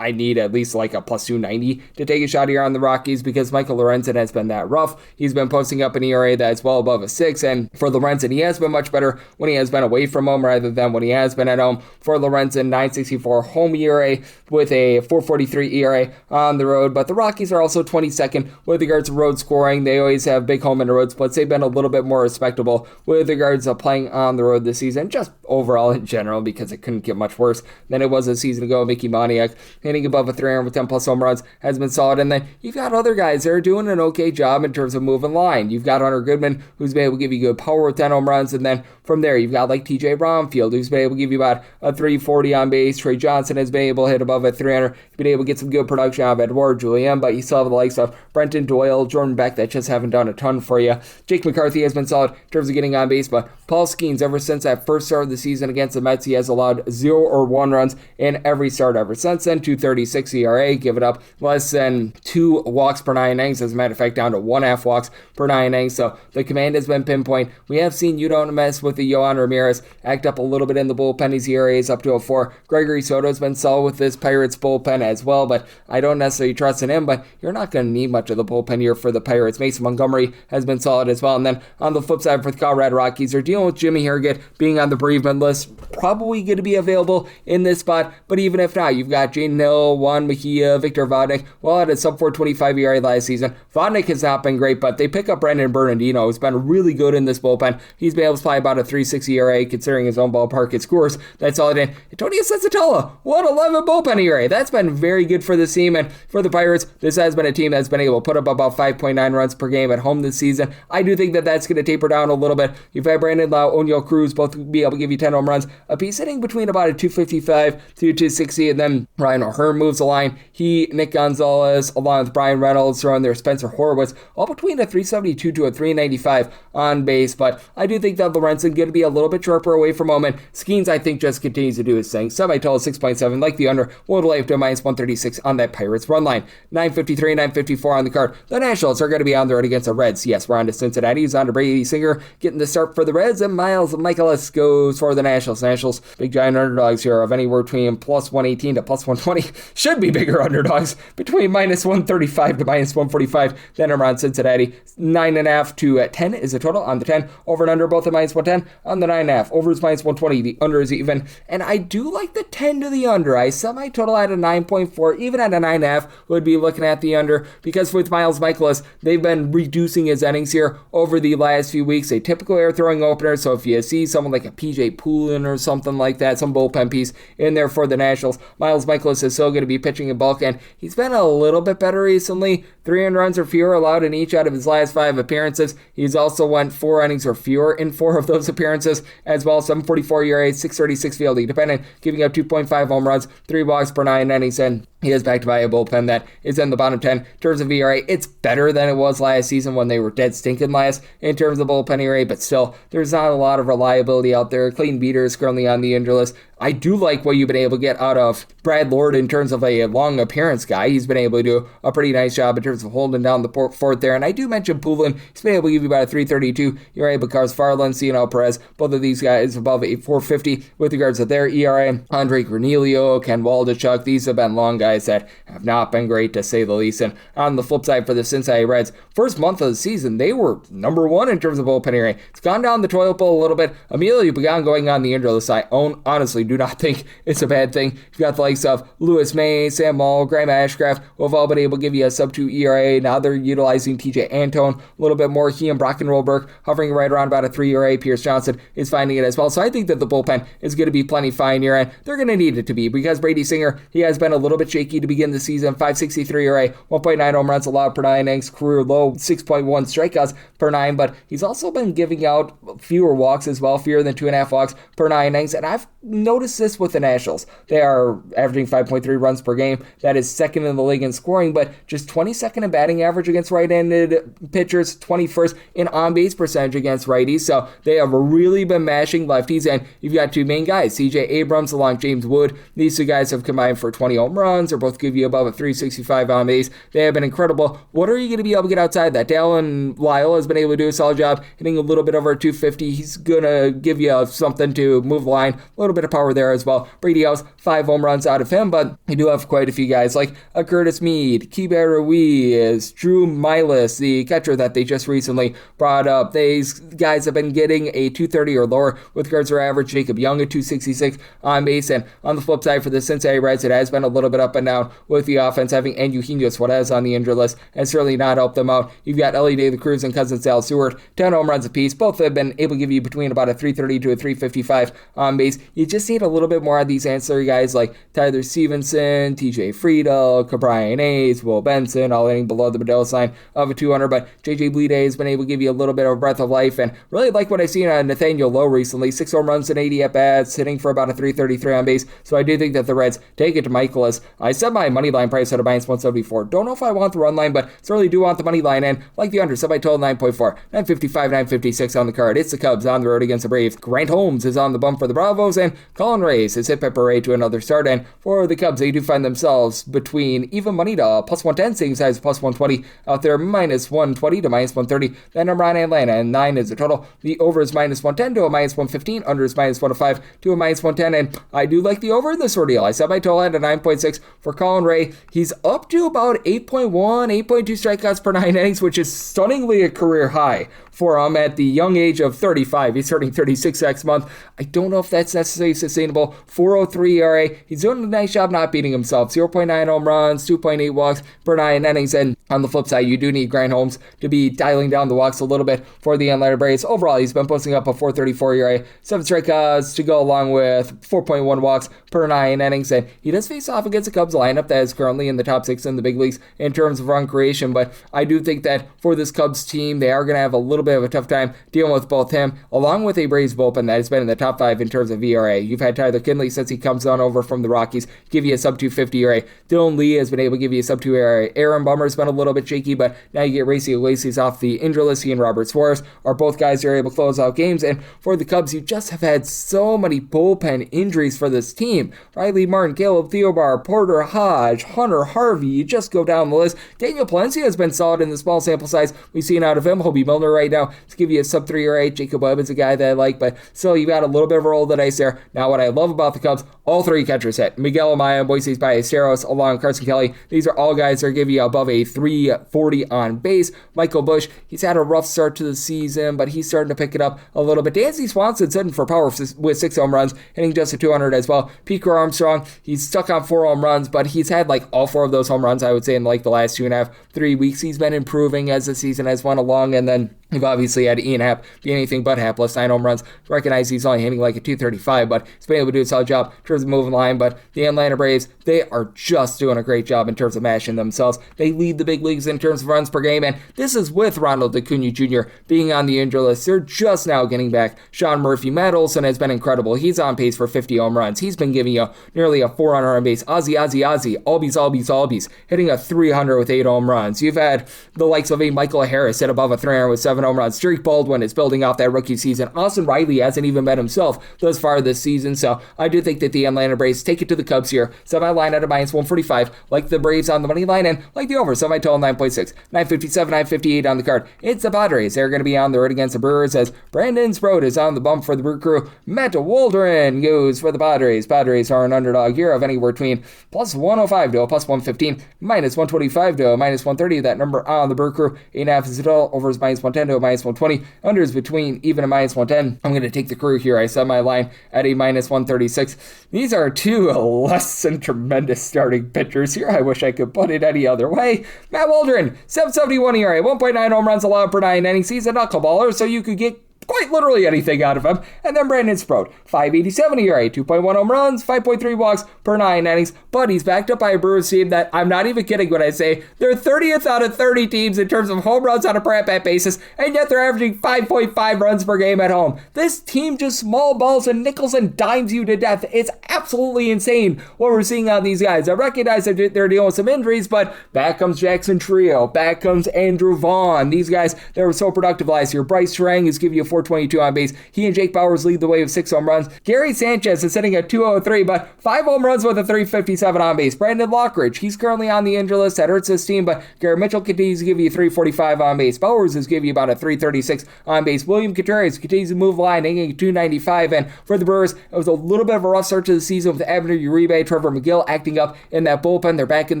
I need at least like a +290 to take a shot here on the Rockies because Michael Lorenzen has been that rough. He's been posting up an ERA that's well above a 6, and for Lorenzen, he has been much better when he has been away from home rather than when he has been at home. For Lorenzen, 9.64 home ERA with a 4.43 ERA on the road, but the Rockies are also 22nd with regards to road scoring. They always have big home and road splits. They've been a little bit more respectable with regards to playing on the road this season, just overall in general, because it couldn't get much worse than it was a season ago. Mickey Moniak hitting above a 300 with 10 plus home runs has been solid. And then you've got other guys that are doing an okay job in terms of moving line. You've got Hunter Goodman, who's been able to give you good power with 10 home runs. And then from there, you've got like TJ Bromfield, who's been able to give you about a 340 on base. Trey Johnson has been able to hit above a 300. You've been able to get some good production out of Edouard Julien, but you still have the likes of Brenton Doyle, Jordan Beck that just haven't done a ton for you. Jake McCarthy has been solid in terms of getting on base, but Paul Skeens, ever since that first start of the season against the Mets, he has allowed 0 or 1 runs in every start ever since then. 2.36 ERA, given up less than 2 walks per 9 innings. As a matter of fact, down to 1.5 walks per 9 innings. So the command has been pinpoint. We have seen you don't mess with the Yohan Ramirez act up a little bit in the bullpen. His ERA is up to a 4. Gregory Soto has been solid with this Pirates bullpen as well, but I don't necessarily trust in him. But you're not going to need much of the bullpen here for the Pirates. Mason Montgomery has been solid as well. And then on the flip side for the Colorado Rockies, they're dealing with Jimmy Herget being on the bereavement list. Probably going to be available in this spot, but even if not, you've got Jaden Hill, Juan Mejia, Victor Vodnik, well, at a sub 4.25 ERA last season. Vodnik has not been great, but they pick up Brandon Bernardino, who's been really good in this bullpen. He's been able to play about a 3.6 ERA, considering his own ballpark it scores. That's all it in. Antonio Sensatella, 1.11 bullpen ERA. That's been very good for this team, and for the Pirates, this has been a team that's been able to put up about 5.9 runs per game at home this season. I do think that that's going to taper down a little bit. You've had Brandon Lau, O'Neal Cruz both be able to give you 10 home runs a piece, hitting between about a 255 to 260, and then Ryan O'Hearn moves the line. Nick Gonzalez, along with Brian Reynolds, throwing there Spencer Horwitz, all between a 372 to a 395 on base. But I do think that Lorenzen going to be a little bit sharper away from home, and Skeens, I think, just continues to do his thing. Semi-total 6.7, like the under, will lay up to a -136 on that Pirates run line. 9:53, 9:54 on the card. The Nationals are going to be on the road against the Reds. Yes, we're on to Cincinnati. He's on to Brady Singer, getting the start for the Reds, and Miles Michaelis goes for the Nationals. Nationals, big giant underdogs here of anywhere between +118 to +120. Should be bigger underdogs, between -135 to -145 than around Cincinnati. 9.5 to 10 is the total on the 10. Over and under both at -110 on the 9.5. Over is -120. The under is even. And I do like the 10 to the under. I set my total at a 9.4. Even at a 9.5 would be looking at the under, because with Miles Michaelis, they've been reducing his innings here over the last few weeks. They typically are throwing openers, so if you see someone like a PJ Poulin or something like that, some bullpen piece in there for the Nationals, Miles Michaelis is still going to be pitching in bulk, and he's been a little bit better recently. 300 runs or fewer allowed in each out of his last 5 appearances. He's also went 4 innings or fewer in 4 of those appearances as well. 7.44 ERA, 6.36 fielding dependent, giving up 2.5 home runs, 3 walks per 9 innings, and he is backed by a bullpen that is in the bottom 10 in terms of ERA. It's better than it was last season when they were dead stinking last in terms of bullpen ERA, but still, there's not a lot of reliability out there. Clayton Beeter is currently on the injured list. I do like what you've been able to get out of Brad Lord in terms of a long appearance guy. He's been able to do a pretty nice job in terms of holding down the fort there. And I do mention Poulin. He's been able to give you about a 3.32 ERA, but Carlos Farland, Cionel Perez, both of these guys above a 4.50 with regards to their ERA. Andre Granillo, Ken Waldachuk, these have been long guys guys that have not been great to say the least. And on the flip side for the Cincinnati Reds, first month of the season, they were number one in terms of bullpen ERA. It's gone down the toilet bowl a little bit. Immediately began going on the injury list. I honestly do not think it's a bad thing. You've got the likes of Lewis May, Sam Mull, Graham Ashcraft, who have all been able to give you a sub-2 ERA. Now they're utilizing TJ Antone a little bit more. He and Brock and Rolberg hovering right around about a 3 ERA. Pierce Johnson is finding it as well. So I think that the bullpen is going to be plenty fine here, and they're going to need it to be, because Brady Singer, he has been a little bit shaky to begin the season. 5.63 ERA, 1.9 home runs allowed per 9 innings, career low 6.1 strikeouts per 9, but he's also been giving out fewer walks as well, fewer than 2.5 walks per 9 innings, and I've noticed this with the Nationals. They are averaging 5.3 runs per game. That is second in the league in scoring, but just 22nd in batting average against right-handed pitchers, 21st in on-base percentage against righties, so they have really been mashing lefties, and you've got two main guys, CJ Abrams along James Wood. These two guys have combined for 20 home runs, or both give you above a 365 on base. They have been incredible. What are you going to be able to get outside that? Dallin Lyle has been able to do a solid job hitting a little bit over 250. He's going to give you something to move the line, a little bit of power there as well. Brady House, 5 home runs out of him, but you do have quite a few guys like a Curtis Mead, Keibert Ruiz, Drew Milas, the catcher that they just recently brought up. These guys have been getting a 230 or lower with regards to their average. Jacob Young at 266 on base, and on the flip side for the Cincinnati Reds, it has been a little bit up and down with the offense. Having Eugenio Suarez on the injured list has certainly not helped them out. You've got Ellie De La Cruz and Cousin Sal Seward, 10 home runs apiece. Both have been able to give you between about a 330 to a 355 on base. You just need a little bit more of these ancillary guys like Tyler Stevenson, TJ Friedel, Cabrian Hayes, Will Benson, all hitting below the Bedell line of a 200, but JJ Bleday has been able to give you a little bit of a breath of life, and really like what I've seen on Nathaniel Lowe recently. 6 home runs and 80 at-bats, hitting for about a 333 on base, so I do think that the Reds take it to Michaelis. I set my money line price at a minus 174. Don't know if I want the run line, but certainly do want the money line, and like the under, set my total 9.4. 955, 956 on the card. It's the Cubs on the road against the Braves. Grant Holmes is on the bump for the Bravos, and Colin Reyes has hit Pepper Ray to another start, and for the Cubs, they do find themselves between even money to plus 110, seeing size plus 120 out there, minus 120 to minus 130. Then I'm on Atlanta, and 9 is the total. The over is minus 110 to a minus 115. Under is minus 105 to a minus 110, and I do like the over in this ordeal. I set my total at a 9.6 for Colin Ray. He's up to about 8.1, 8.2 strikeouts per 9 innings, which is stunningly a career high for him at the young age of 35. He's turning 36 next month. I don't know if that's necessarily sustainable. 4.03 ERA. He's doing a nice job not beating himself. 0.9 home runs, 2.8 walks per 9 innings. And on the flip side, you do need Grant Holmes to be dialing down the walks a little bit for the Atlanta Braves. Overall, he's been posting up a 4.34 ERA, 7 strikeouts to go along with 4.1 walks per 9 innings. And he does face off against the Cubs lineup that is currently in the top 6 in the big leagues in terms of run creation. But I do think that for this Cubs team, they are going to have a little bit of a tough time dealing with both him, along with a Braves bullpen that has been in the top 5 in terms of ERA. You've had Tyler Kinley, since he comes on over from the Rockies, give you a sub 250 ERA. Dylan Lee has been able to give you a sub 2 ERA. Aaron Bummer's been a little bit shaky, but now you get Racy Iglesias off the injury list. He and Robert Suarez are both guys who are able to close out games. And for the Cubs, you just have had so many bullpen injuries for this team. Riley Martin, Caleb Theobar, Porter Hodge, Hunter Harvey, you just go down the list. Daniel Palencia has been solid in the small sample size we've seen out of him. Hobie Milner right now to give you a sub 3 ERA. Jacob Webb is a guy that I like, but still you've got a little bit of a roll of the dice there. Now what I love about the Cubs, all 3 catchers hit. Miguel Amaya, Moises Ballesteros, along with Carson Kelly. These are all guys that are giving you above a 340 on base. Michael Busch, he's had a rough start to the season, but he's starting to pick it up a little bit. Dansby Swanson's hitting for power with 6 home runs, hitting just a 200 as well. Pico Armstrong, he's stuck on 4 home runs, but he's had like all 4 of those home runs, I would say, in like the last 2.5, 3 weeks. He's been improving as the season has went along, and then you've obviously had Ian Happ be anything but hapless, 9 home runs. Recognize he's only hitting like a 235, but he's been able to do a solid job in terms of moving the line. But the Atlanta Braves, they are just doing a great job in terms of mashing themselves. They lead the big leagues in terms of runs per game, and this is with Ronald Acuna Jr. being on the injury list. They're just now getting back Sean Murphy. Matt Olson has been incredible. He's on pace for 50 home runs. He's been giving you nearly a 400 on base. Ozzy, Albies, hitting a 300 with 8 home runs. You've had the likes of a Michael Harris hit above a 300 with 7 home runs. Jake Baldwin is building off that rookie season. Austin Riley hasn't even met himself thus far this season, so I do think that the Atlanta Braves take it to the Cubs here. Set my line at a -145, like the Braves on the money line, and like the over, set my total 9.6. 957, 958 on the card. It's the Padres. They're going to be on the road against the Brewers as Brandon Sprode is on the bump for the Brew Crew. Matt Waldron goes for the Padres. Padres are an underdog here of anywhere between +105 to a +115, -125 to a -130. That number on the Brew Crew. 8.5 is the total. Over is -110 to a -120. Under is between even a -110. I'm going to take the Crew here. I set my line at a -136. These are two less than tremendous starting pitchers here. I wish I could put it any other way. Matt Waldron, 7.71 ERA, 1.9 home runs allowed per 9 innings. He's a knuckleballer, so you could get quite literally anything out of him. And then Brandon Sprode, 5.87 ERA, 2.1 home runs, 5.3 walks per 9 innings. But he's backed up by a Brewers team that, I'm not even kidding when I say, they're 30th out of 30 teams in terms of home runs on a per at-bat basis, and yet they're averaging 5.5 runs per game at home. This team just small balls and nickels and dimes you to death. It's absolutely insane what we're seeing on these guys. I recognize that they're dealing with some injuries, but back comes Jackson Trio, back comes Andrew Vaughn. These guys, they were so productive last year. Bryce Terang is giving you 422 on base. He and Jake Bauers lead the way with 6 home runs. Gary Sanchez is sitting at 203, but 5 home runs with a 357 on base. Brandon Lockridge, he's currently on the injury list. That hurts his team, but Garrett Mitchell continues to give you 345 on base. Bauers is giving you about a 336 on base. William Contreras continues to move line, hitting 295, and for the Brewers, it was a little bit of a rough start to the season with Abner Uribe, Trevor McGill acting up in that bullpen. They're back in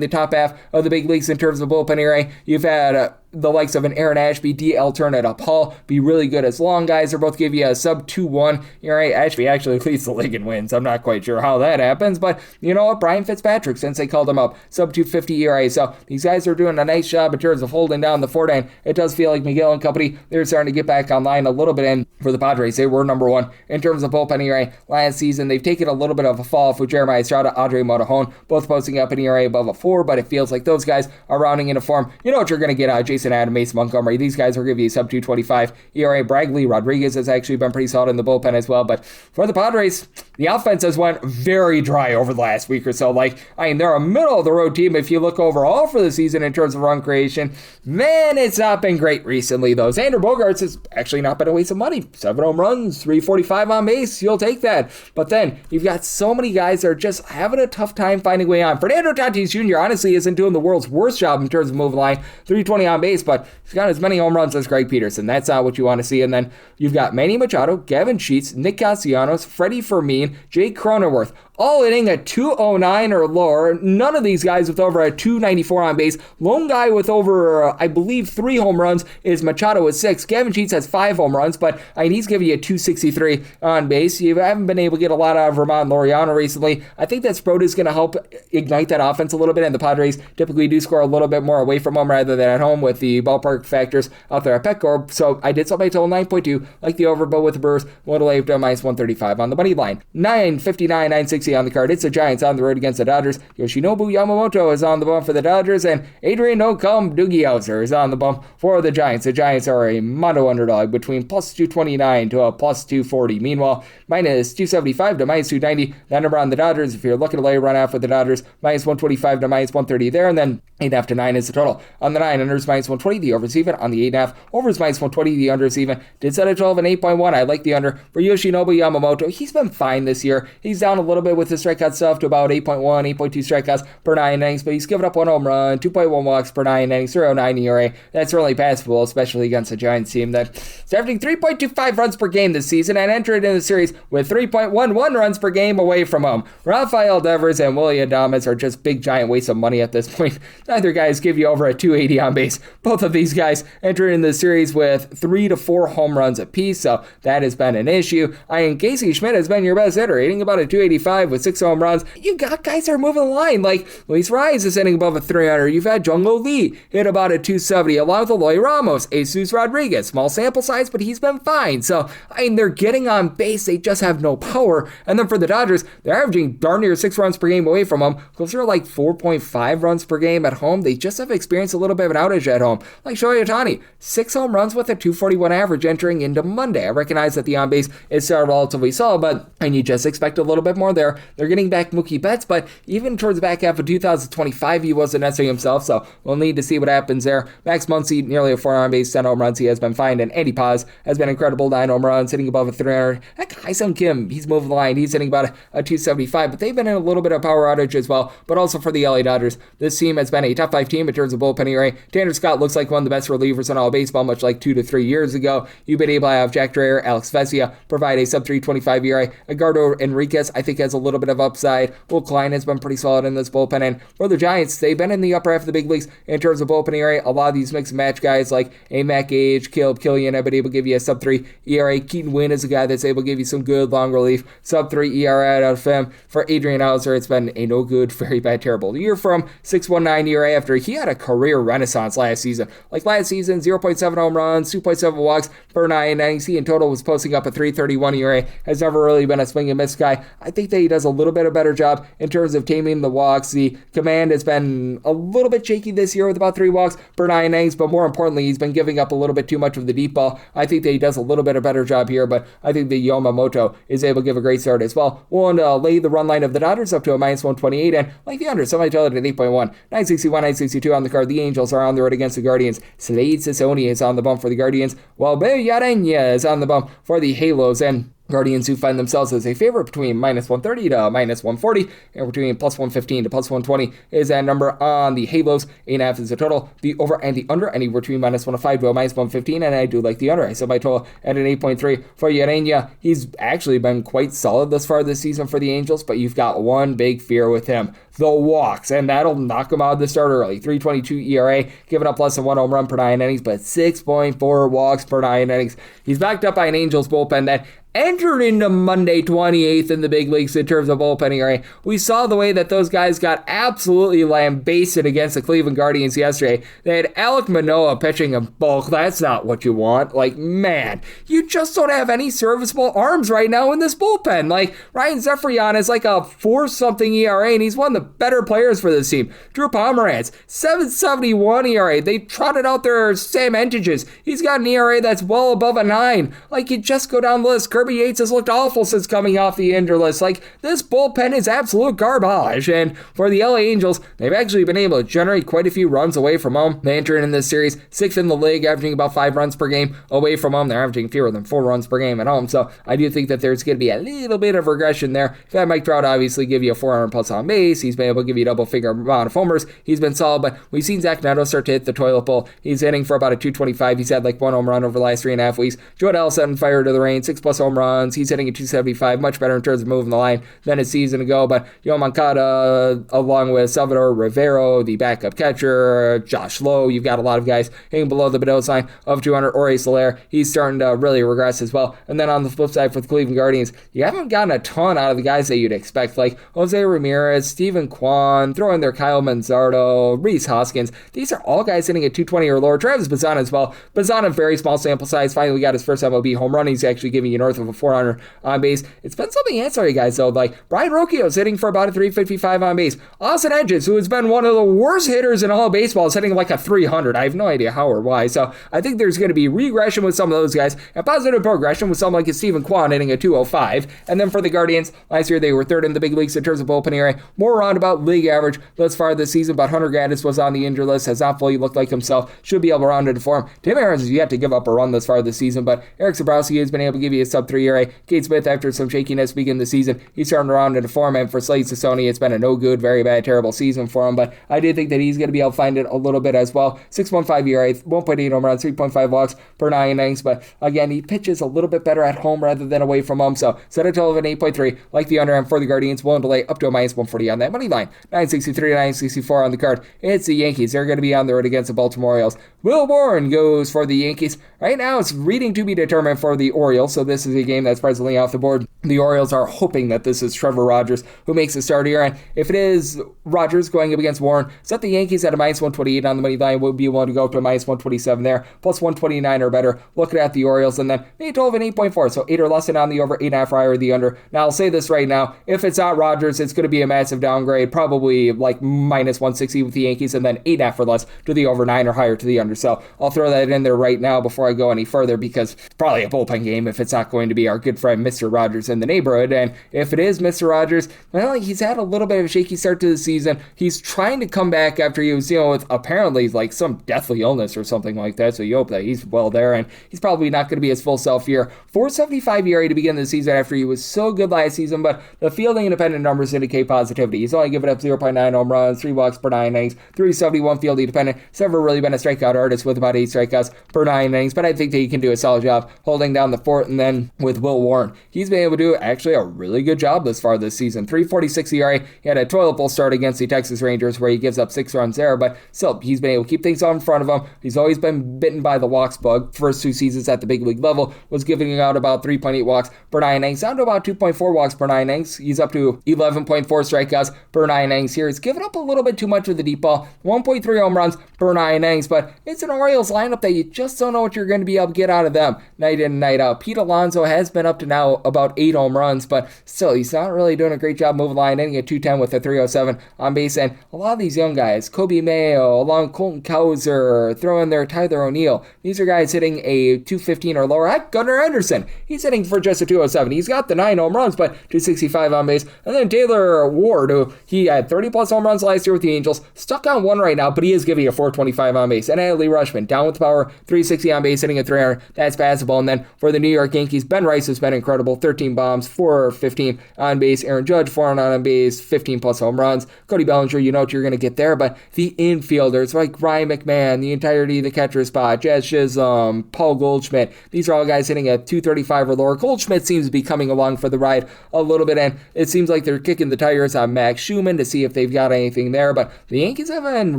the top half of the big leagues in terms of bullpen ERA. You've had the likes of an Aaron Ashby, DL Turner, up Hall be really good as long guys. They're both give you a sub 2.1 ERA. Ashby actually leads the league in wins. I'm not quite sure how that happens, but you know what? Brian Fitzpatrick, since they called him up, sub 250 ERA. So these guys are doing a nice job in terms of holding down the fort end. It does feel like McGill and company, they're starting to get back online a little bit. And for the Padres, they were number one in terms of bullpen ERA last season. They've taken a little bit of a fall off with Jeremiah Estrada, Andre Motajon, both posting up an ERA above a 4, but it feels like those guys are rounding into form. You know what you're going to get out of Jason Adam, Mason Montgomery. These guys will give you a sub 225 ERA. Bragley Rodriguez has actually been pretty solid in the bullpen as well. But for the Padres, the offense has went very dry over the last week or so. They're a middle of the road team if you look overall for the season in terms of run creation. Man, it's not been great recently though. Xander Bogaerts has actually not been a waste of money. 7 home runs, 345 on base. You'll take that. But then you've got so many guys that are just having a tough time finding a way on. Fernando Tatis Jr. honestly isn't doing the world's worst job in terms of moving line. 320 on base, but he's got as many home runs as Greg Peterson. That's not what you want to see. And then you've got Manny Machado, Gavin Sheets, Nick Castellanos, Freddie Fermin, Jake Cronenworth, all hitting a 209 or lower. None of these guys with over a 294 on base. Lone guy with over, I believe, 3 home runs is Machado with 6. Gavin Sheets has 5 home runs, but he's giving you a 263 on base. You haven't been able to get a lot out of Ramon Laureano recently. I think that Sprode is going to help ignite that offense a little bit, and the Padres typically do score a little bit more away from home rather than at home with the ballpark factors out there at Petco. So I did something total 9.2, like the over, but with the Brewers, little late to -135 on the money line. 959, 960 on the card. It's the Giants on the road against the Dodgers. Yoshinobu Yamamoto is on the bump for the Dodgers, and Adrian Ocum Doogie is on the bump for the Giants. The Giants are a mono underdog between +229 to a +240. Meanwhile, -275 to -290. That number on the Dodgers, if you're looking to lay a run out for the Dodgers, -125 to -130 there, and then 8.5 to 9 is the total. On the 9, under is -120, the over is even. On the 8.5, over is -120, the under is even. Did set a 12 and 8.1. I like the under for Yoshinobu Yamamoto. He's been fine this year. He's down a little bit with his strikeout stuff to about 8.1, 8.2 strikeouts per 9 innings, but he's given up 1 home run, 2.1 walks per 9 innings, 309 ERA. That's really passable, especially against a Giants team that's averaging 3.25 runs per game this season and entered in the series with 3.11 runs per game away from home. Rafael Devers and Willy Adames are just big giant wastes of money at this point. Neither guys give you over a 280 on base. Both of these guys entered in the series with 3 to 4 home runs apiece, so that has been an issue. Casey Schmidt has been your best hitter, hitting about a 285 with 6 home runs. You got guys that are moving the line, like Luis Rise is hitting above a 300. You've had Jung-Ho Lee hit about a 270, along with Eloy Ramos, Jesus Rodriguez. Small sample size, but he's been fine. So, they're getting on base. They just have no power. And then for the Dodgers, they're averaging darn near 6 runs per game away from them. Closer to like 4.5 runs per game at home, they just have experienced a little bit of an outage at home. Like Shohei Ohtani, 6 home runs with a 241 average entering into Monday. I recognize that the on-base is still relatively solid, and you just expect a little bit more there. They're getting back Mookie Betts, but even towards the back half of 2025, he wasn't necessarily himself, so we'll need to see what happens there. Max Muncy, nearly a 4 on-base, 10 home runs. He has been fine, and Andy Paz has been incredible, 9 home runs, hitting above a 300. Heck, Hyun Kim, he's moving the line. He's hitting about a 275, but they've been in a little bit of power outage as well. But also for the LA Dodgers, this team has been a top 5 team in terms of bullpen ERA. Tanner Scott looks like one of the best relievers in all of baseball, much like 2 to 3 years ago. You've been able to have Jack Dreher, Alex Vesia provide a sub-325 ERA. Edgardo Enriquez, I think, has a little bit of upside. Will Klein has been pretty solid in this bullpen. And for the Giants, they've been in the upper half of the big leagues in terms of bullpen ERA. A lot of these mix and match guys like Matt Gage, Caleb Killian have been able to give you a sub-3 ERA. Keaton Wynn is a guy that's able to give you some good long relief. Sub-3 ERA out of him. For Adrian Hauser, it's been a no good, very bad, terrible year from 6.19 ERA after he had a career renaissance last season. Like last season, 0.7 home runs, 2.7 walks per 9 innings. He in total was posting up a 3.31 ERA. Has never really been a swing and miss guy. I think that he does a little bit of a better job in terms of taming the walks. The command has been a little bit shaky this year with about 3 walks per 9 innings, but more importantly, he's been giving up a little bit too much of the deep ball. I think that he does a little bit of a better job here, but I think that Yamamoto is able to give a great start as well. Willing to lay the run line of the Dodgers up to a minus 128, and like the under, somebody tell it at 8.1. 961, 962 on the card. The Angels are on the road against the Guardians. Slade Cecconi is on the bump for the Guardians, while Bellarena is on the bump for the Halos, and Guardians, who find themselves as a favorite between minus 130 to minus 140, and between plus 115 to plus 120 is that number on the Halos. 8.5 is the total. The over and the under, anywhere between minus 105 to minus 115, and I do like the under. I set my total at an 8.3 for Yarena. He's actually been quite solid thus far this season for the Angels, but you've got one big fear with him: the walks, and that'll knock him out of the start early. 3.22 ERA, giving up less than 1 home run per 9 innings, but 6.4 walks per 9 innings. He's backed up by an Angels bullpen that entered into Monday 28th in the big leagues in terms of bullpen ERA. We saw the way that those guys got absolutely lambasted against the Cleveland Guardians yesterday. They had Alek Manoah pitching in bulk. That's not what you want. Like, man, you just don't have any serviceable arms right now in this bullpen. Like, Ryan Zefrian is like a 4-something ERA, and he's one of the better players for this team. Drew Pomeranz, 7.71 ERA. They trotted out their Sam Entiges. He's got an ERA that's well above a 9. Like, you just go down the list. Kirby Yates has looked awful since coming off the injured list. Like, this bullpen is absolute garbage. And for the LA Angels, they've actually been able to generate quite a few runs away from home. They entered in this series 6th in the league, averaging about 5 runs per game away from home. They're averaging fewer than 4 runs per game at home. So I do think that there's going to be a little bit of regression there. You've had Mike Trout obviously give you a 400 plus on base. He's been able to give you a double-figure amount of homers. He's been solid, but we've seen Zach Neto start to hit the toilet bowl. He's hitting for about a 225. He's had like 1 home run over the last 3.5 weeks. Joe Adell setting fire to the rain, 6+ home runs. He's hitting a 275, much better in terms of moving the line than a season ago. But Yoel Moncada, along with Salvador Rivero, the backup catcher, Josh Lowe, you've got a lot of guys hitting below the Bedeau sign of 200. Ori Soler, he's starting to really regress as well. And then on the flip side for the Cleveland Guardians, you haven't gotten a ton out of the guys that you'd expect, like Jose Ramirez, Steven Kwan, throw in there Kyle Manzardo, Reese Hoskins. These are all guys hitting at 220 or lower. Travis Bazan as well. Bazan, very small sample size, finally got his first MLB home run. He's actually giving you north of a 400 on base. It's been something ancillary, guys, though. Like, Brian Rocchio's hitting for about a 355 on base. Austin Hedges, who has been one of the worst hitters in all of baseball, is hitting like a 300. I have no idea how or why. So I think there's going to be regression with some of those guys and positive progression with someone like Steven Kwan hitting a 205. And then for the Guardians, last year they were 3rd in the big leagues in terms of bullpen ERA, more roundabout league average thus far this season. But Hunter Gaddis was on the injured list, has not fully looked like himself, should be able to round into form. Tim Aarons has yet to give up a run thus far this season, but Eric Sabrowski has been able to give you a sub-3 ERA. Kate Smith, after some shakiness begin the season, he's starting to round into form. And for Slade Cecconi, it's been a no good, very bad, terrible season for him, but I do think that he's going to be able to find it a little bit as well. 6.15 ERA, 1.8 home runs, 3.5 walks per 9 innings, but again, he pitches a little bit better at home rather than away from home, so set a total of an 8.3, like the under, and for the Guardians, willing to lay up to a minus 140 on that money line. 963 to 964 on the card. It's the Yankees. They're going to be on the road against the Baltimore Orioles. Will Bourne goes for the Yankees. Right now, it's reading to be determined for the Orioles, so this is a game that's presently off the board. the Orioles are hoping that this is Trevor Rogers who makes the start here. And if it is Rogers going up against Warren, set the Yankees at a minus 128 on the money line. Would be willing to go up to a minus 127 there, plus 129 or better. Looking at the Orioles, and then maybe total of an 8.4, so 8 or less than on the over, 8.5 or higher the under. Now, I'll say this right now. If it's not Rogers, it's going to be a massive downgrade, probably like minus 160 with the Yankees, and then 8.5 or less to the over, 9 or higher to the under. So I'll throw that in there right now before I go any further, because it's probably a bullpen game if it's not going to be our good friend Mr. Rogers in the neighborhood. And if it is Mr. Rogers, well, he's had a little bit of a shaky start to the season. He's trying to come back after he was dealing with apparently like some deathly illness or something like that, so you hope that he's well there, and he's probably not going to be his full self here. 4.75 ERA to begin the season after he was so good last season, but the fielding independent numbers indicate positivity. He's only given up 0.9 home runs, 3 walks per 9 innings, 371 fielding independent. He's never really been a strikeout artist with about 8 strikeouts per 9 innings, but I think that he can do a solid job holding down the fort. And then with Will Warren, he's been able to do actually a really good job this far this season. 3.46 ERA. He had a toiletful start against the Texas Rangers where he gives up 6 runs there, but still, he's been able to keep things on in front of him. He's always been bitten by the walks bug. First 2 seasons at the big league level was giving out about 3.8 walks per 9 innings, down to about 2.4 walks per 9 innings. He's up to 11.4 strikeouts per 9 innings here. He's given up a little bit too much with the deep ball, 1.3 home runs per 9 innings, but it's an Orioles lineup that you just don't know what you're going to be able to get out of them night in and night out. Pete Alonso has been up to now about 8 home runs, but still, he's not really doing a great job moving the line, ending at 210 with a 307 on base. And a lot of these young guys, Kobe Mayo, along Colton Cowser, throw in there Tyler O'Neill. These are guys hitting a 215 or lower. Heck, Gunnar Anderson, he's hitting for just a 207. He's got the 9 home runs, but 265 on base. And then Taylor Ward, who he had 30 plus home runs last year with the Angels, stuck on 1 right now, but he is giving a 425 on base. And Adley Rutschman, down with the power, 360 on base, hitting a 300. That's passable. And then for the New York Yankees, Ben Rice has been incredible. 13 bombs, 415 on base. Aaron Judge, 4 on base, 15 plus home runs. Cody Bellinger, you know what you're going to get there, but the infielders like Ryan McMahon, the entirety of the catcher spot, Jazz Chisholm, Paul Goldschmidt, these are all guys hitting at 235 or lower. Goldschmidt seems to be coming along for the ride a little bit, and it seems like they're kicking the tires on Max Schumann to see if they've got anything there, but the Yankees have been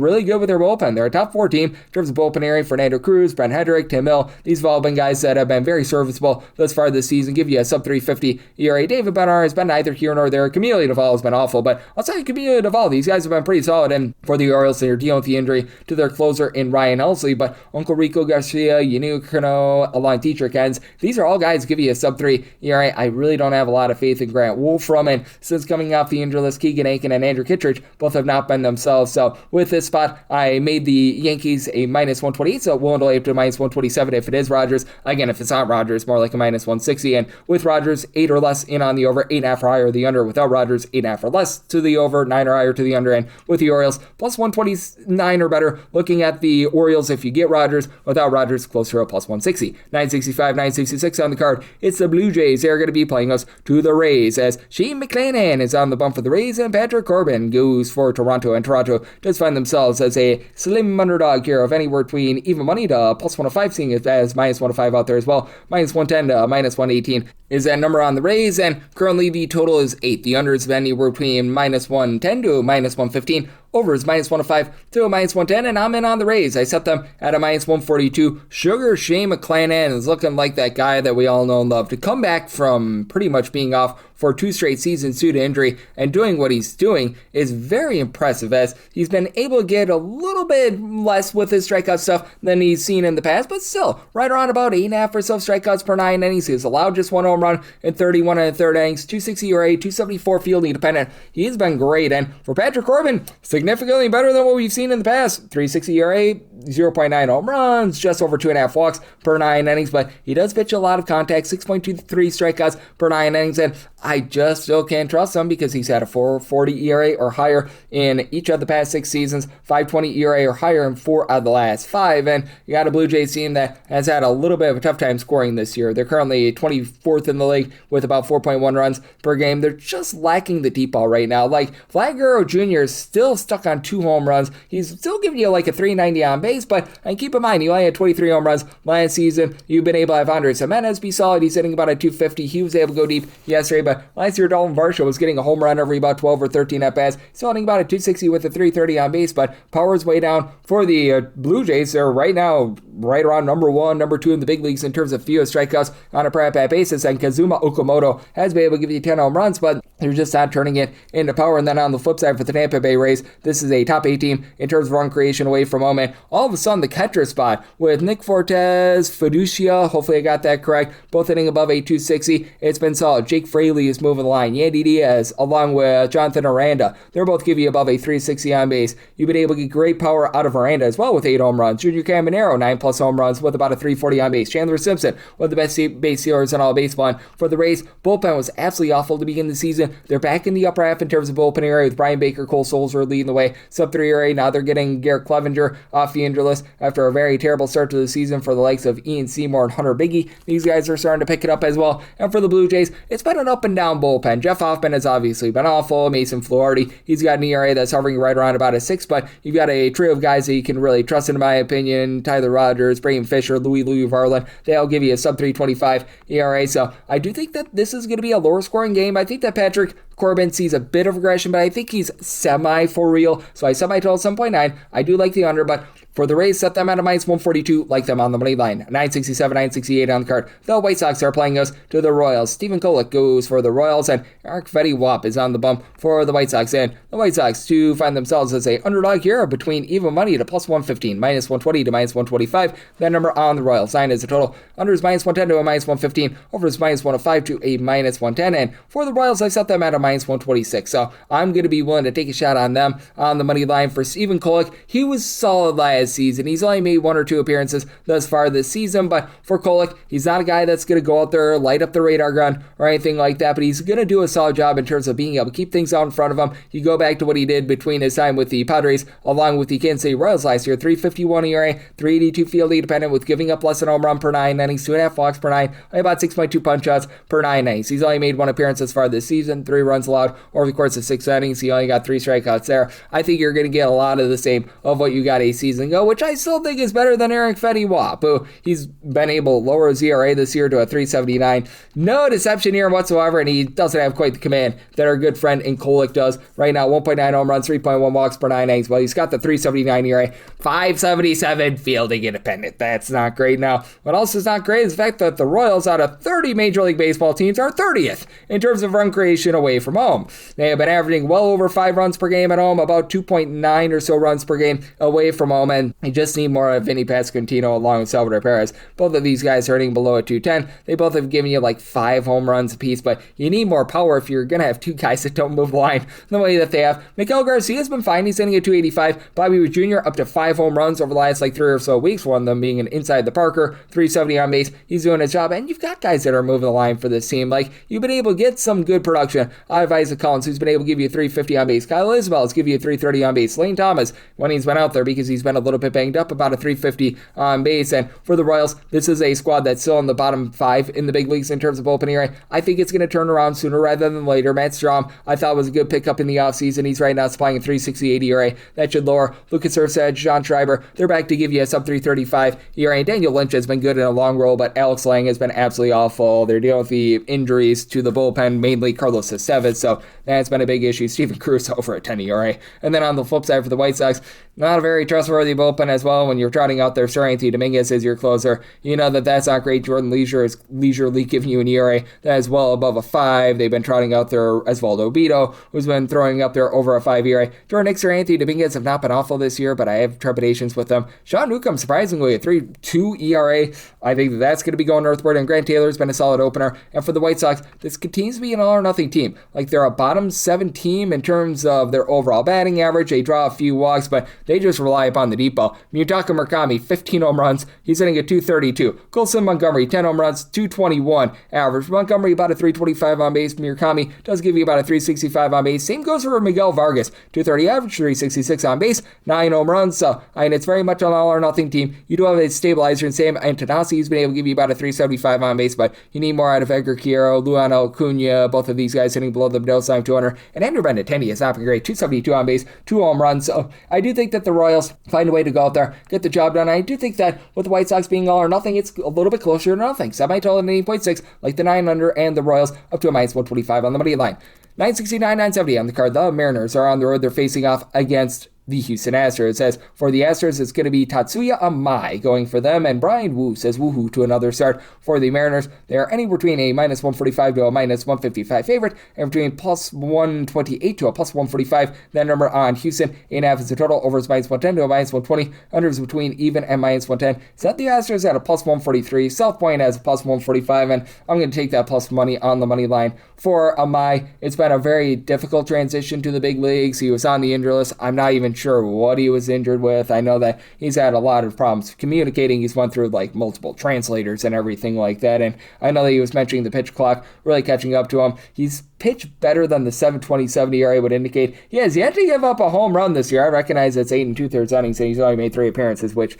really good with their bullpen. They're a top 4 team in terms of bullpen area. Fernando Cruz, Brent Hedrick, Tim Hill, these have all been guys that have been very serviceable thus far this season, give you a sub 350 ERA. David Bednar has been neither here nor there. Camilo Doval has been awful, but I'll tell you, Camilo Doval, these guys have been pretty solid, and for the Orioles, they're dealing with the injury to their closer in Ryan Helsley, but Uncle Rico Garcia, Yanu Cano, along Dietrich Enns, these are all guys give you a sub 3 ERA. I really don't have a lot of faith in Grant Wolfram, and since coming off the injury list, Keegan Aiken and Andrew Kittredge both have not been themselves. So with this spot, I made the Yankees a minus 128, so willing to lay up to minus 127 if it is Rogers. Again, if it's not Rogers, more like a minus 160, and with Rogers, 8 or less in on the over, 8.5 or higher the under. Without Rogers, 8.5 or less to the over, 9 or higher to the under. And with the Orioles, plus 129 or better. Looking at the Orioles, if you get Rogers, without Rogers, closer to plus 160. 965, 966 on the card. It's the Blue Jays. They're going to be playing us to the Rays, as Shane McClanahan is on the bump for the Rays, and Patrick Corbin goes for Toronto. And Toronto does find themselves as a slim underdog here of anywhere between even money to plus 105, seeing it as minus 105 out there as well. Minus 110 to minus 118 is that number on the Rays, and currently the total is 8. The under is anywhere between minus 110 to minus 115. Over is minus 105 to a minus 110, and I'm in on the Rays. I set them at a minus 142. Sugar Shane McClanahan is looking like that guy that we all know and love to come back from pretty much being off for 2 straight seasons due to injury, and doing what he's doing is very impressive, as he's been able to get a little bit less with his strikeout stuff than he's seen in the past, but still right around about 8.5 or so strikeouts per 9 innings. He's allowed just 1 home run in 31 and a third innings, 260 ERA, 274 fielding independent. He's been great, and for Patrick Corbin, significantly better than what we've seen in the past. 360 ERA, 0.9 home runs, just over 2.5 walks per 9 innings, but he does pitch a lot of contact, 6.23 strikeouts per 9 innings, and I just still can't trust him because he's had a 4.40 ERA or higher in each of the past 6 seasons, 5.20 ERA or higher in 4 out of the last 5, and you got a Blue Jays team that has had a little bit of a tough time scoring this year. They're currently 24th in the league with about 4.1 runs per game. They're just lacking the deep ball right now. Like, Vlad Guerrero Jr. is still stuck on 2 home runs. He's still giving you like a 390 on base, but and keep in mind, he only had 23 home runs last season. You've been able to have Andres Gimenez be solid. He's hitting about a 250. He was able to go deep yesterday, but last year Dalton Varsho was getting a home run every about 12 or 13 at bats. He's hitting about a 260 with a 330 on base, but power's way down for the Blue Jays. They're right now right around number 1, number 2 in the big leagues in terms of fewest strikeouts on a per at bat basis, and Kazuma Okamoto has been able to give you 10 home runs, but they're just not turning it into power. And then on the flip side for the Tampa Bay Rays, this is a top 8 team in terms of run creation away from home, and all of a sudden the catcher spot with Nick Fortes, Fiducia, hopefully I got that correct, both hitting above a 260. It's been solid. Jake Fraley is moving the line. Yandy Diaz along with Jonathan Aranda, they're both give you above a 360 on base. You've been able to get great power out of Aranda as well with 8 home runs. Junior Caminero, 9+ home runs with about a 340 on base. Chandler Simpson, one of the best base stealers in all baseball. For the Rays, bullpen was absolutely awful to begin the season. They're back in the upper half in terms of bullpen area with Brian Baker, Cole Sulzer leading the way. Sub-3 ERA. Now they're getting Garrett Clevenger off the injury list after a very terrible start to the season for the likes of Ian Seymour and Hunter Biggie. These guys are starting to pick it up as well. And for the Blue Jays, it's been an up and down bullpen. Jeff Hoffman has obviously been awful. Mason Fluharty, he's got an ERA that's hovering right around about a 6, but you've got a trio of guys that you can really trust in my opinion. Tyler Rogers, Braden Fisher, Louis Varland. They'll give you a sub-325 ERA. So I do think that this is going to be a lower scoring game. I think that Patrick Corbin sees a bit of regression, but I think he's semi for real. So I semi-total 7.9. I do like the under, but for the Rays, set them at a -142, like them on the money line. 967, 968 on the card. The White Sox are playing us to the Royals. Stephen Kolek goes for the Royals, and Eric Fetty Wap is on the bump for the White Sox. And the White Sox to find themselves as a underdog here between even money to +115, -120 to -125. That number on the Royals. 9 is the total. Under is -110 to a -115. Over is -105 to a -110. And for the Royals, I set them at a -126. So I'm going to be willing to take a shot on them on the money line for Stephen Kolek. He was solid last season. He's only made 1 or 2 appearances thus far this season, but for Kolek, he's not a guy that's going to go out there, light up the radar gun or anything like that, but he's going to do a solid job in terms of being able to keep things out in front of him. You go back to what he did between his time with the Padres along with the Kansas City Royals last year, 351 ERA, 382 field independent with giving up less than a home run per 9 innings, 2.5 walks per 9, only about 6.2 punch outs per 9 innings. He's only made 1 appearance as far this season, 3 runs allowed over the course of 6 innings. He only got 3 strikeouts there. I think you're going to get a lot of the same of what you got a season ago, which I still think is better than Eric Fetty Wap, who he's been able to lower his ERA this year to a 3.79. No deception here whatsoever, and he doesn't have quite the command that our good friend in Kolek does. Right now, 1.9 home runs, 3.1 walks per 9 innings. Well, he's got the 3.79 ERA, 5.77 fielding independent. That's not great. Now, what else is not great is the fact that the Royals, out of 30 Major League Baseball teams, are 30th in terms of run creation away from home. They have been averaging well over 5 runs per game at home, about 2.9 or so runs per game away from home, and you just need more of Vinny Pasquantino along with Salvador Perez. Both of these guys are hitting below a 210. They both have given you like 5 home runs apiece, but you need more power if you're going to have 2 guys that don't move the line the way that they have. Miguel Garcia's been fine. He's hitting at 285. Bobby Witt Jr. up to 5 home runs over the last like 3 or so weeks, one of them being an inside the Parker, 370 on base. He's doing his job, and you've got guys that are moving the line for this team. Like, you've been able to get some good production out of Isaac Collins, who's been able to give you a 350 on base. Kyle Isbell's give you a 330 on base. Lane Thomas, when he's been out there because he's been a little bit banged up, about a 350 on base. And for the Royals, this is a squad that's still in the bottom 5 in the big leagues in terms of bullpen ERA. I think it's going to turn around sooner rather than later. Matt Strahm, I thought was a good pickup in the offseason. He's right now supplying a 368 ERA. That should lower. Lucas Erceg, John Schreiber, they're back to give you a sub 335 ERA. And Daniel Lynch has been good in a long roll, but Alex Lang has been absolutely awful. They're dealing with the injuries to the bullpen, mainly Carlos Estevez, so that's been a big issue. Steven Cruz over a 10 ERA. And then on the flip side for the White Sox, not a very trustworthy bullpen as well. When you're trotting out there Sir Anthony Dominguez as your closer, you know that that's not great. Jordan Leisure is leisurely giving you an ERA that is well above a 5. They've been trotting out there Osvaldo Bido, who's been throwing up there over a 5 ERA. Jordan Hicks or Anthony Dominguez have not been awful this year, but I have trepidations with them. Sean Newcomb, surprisingly, a 3.2 ERA. I think that's going to be going northward, and Grant Taylor's been a solid opener. And for the White Sox, this continues to be an all-or-nothing team. Like, they're a bottom 7 team in terms of their overall batting average. They draw a few walks, but They just rely upon the deep ball. Mutaka Murakami, 15 home runs. He's hitting at 232. Colson Montgomery, 10 home runs, 221 average. Montgomery about a 325 on base. Murakami does give you about a 365 on base. Same goes for Miguel Vargas, 230 average, 366 on base, 9 home runs. So, it's very much an all or nothing team. You do have a stabilizer in Sam Antonasi. He's been able to give you about a 375 on base, but you need more out of Edgar Quiero, Luan Acuna, both of these guys hitting below the middle sign 200. And Andrew Benintendi has not been great, 272 on base, 2 home runs. So I do think that the Royals find a way to go out there, get the job done. I do think that with the White Sox being all or nothing, it's a little bit closer to nothing. Semi-total at 8.6, like the 9 under, and the Royals up to a minus 125 on the money line. 969, 970 on the card. The Mariners are on the road. They're facing off against the Houston Astros. As for the Astros, it's going to be Tatsuya Amai going for them, and Brian Wu says woohoo to another start for the Mariners. They are anywhere between a minus 145 to a minus 155 favorite, and between plus 128 to a plus 145. That number on Houston, 8.5 is the total. Over is minus 110 to a minus 120. Under is between even and minus 110. Set the Astros at a plus 143. South Point has a plus 145, and I'm going to take that plus money on the money line for Amai. It's been a very difficult transition to the big leagues. He was on the injury list. I'm not even sure what he was injured with. I know that he's had a lot of problems communicating. He's went through multiple translators and everything like that, and I know that he was mentioning the pitch clock really catching up to him. He's pitched better than the 7.27 ERA would indicate. He has yet to give up a home run this year. I recognize it's 8 2/3 innings, and he's only made 3 appearances, which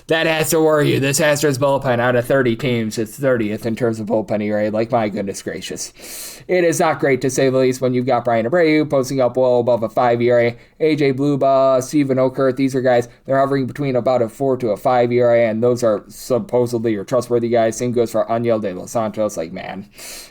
that has to worry you. This Astros bullpen, out of 30 teams, it's 30th in terms of bullpen ERA. My goodness gracious. It is not great, to say the least, when you've got Brian Abreu posting up well above a 5 ERA, AJ Bluba, Steven Okert. These are guys, they're hovering between about a 4 to a 5 ERA, and those are supposedly your trustworthy guys. Same goes for Aniel De Los Santos. Man,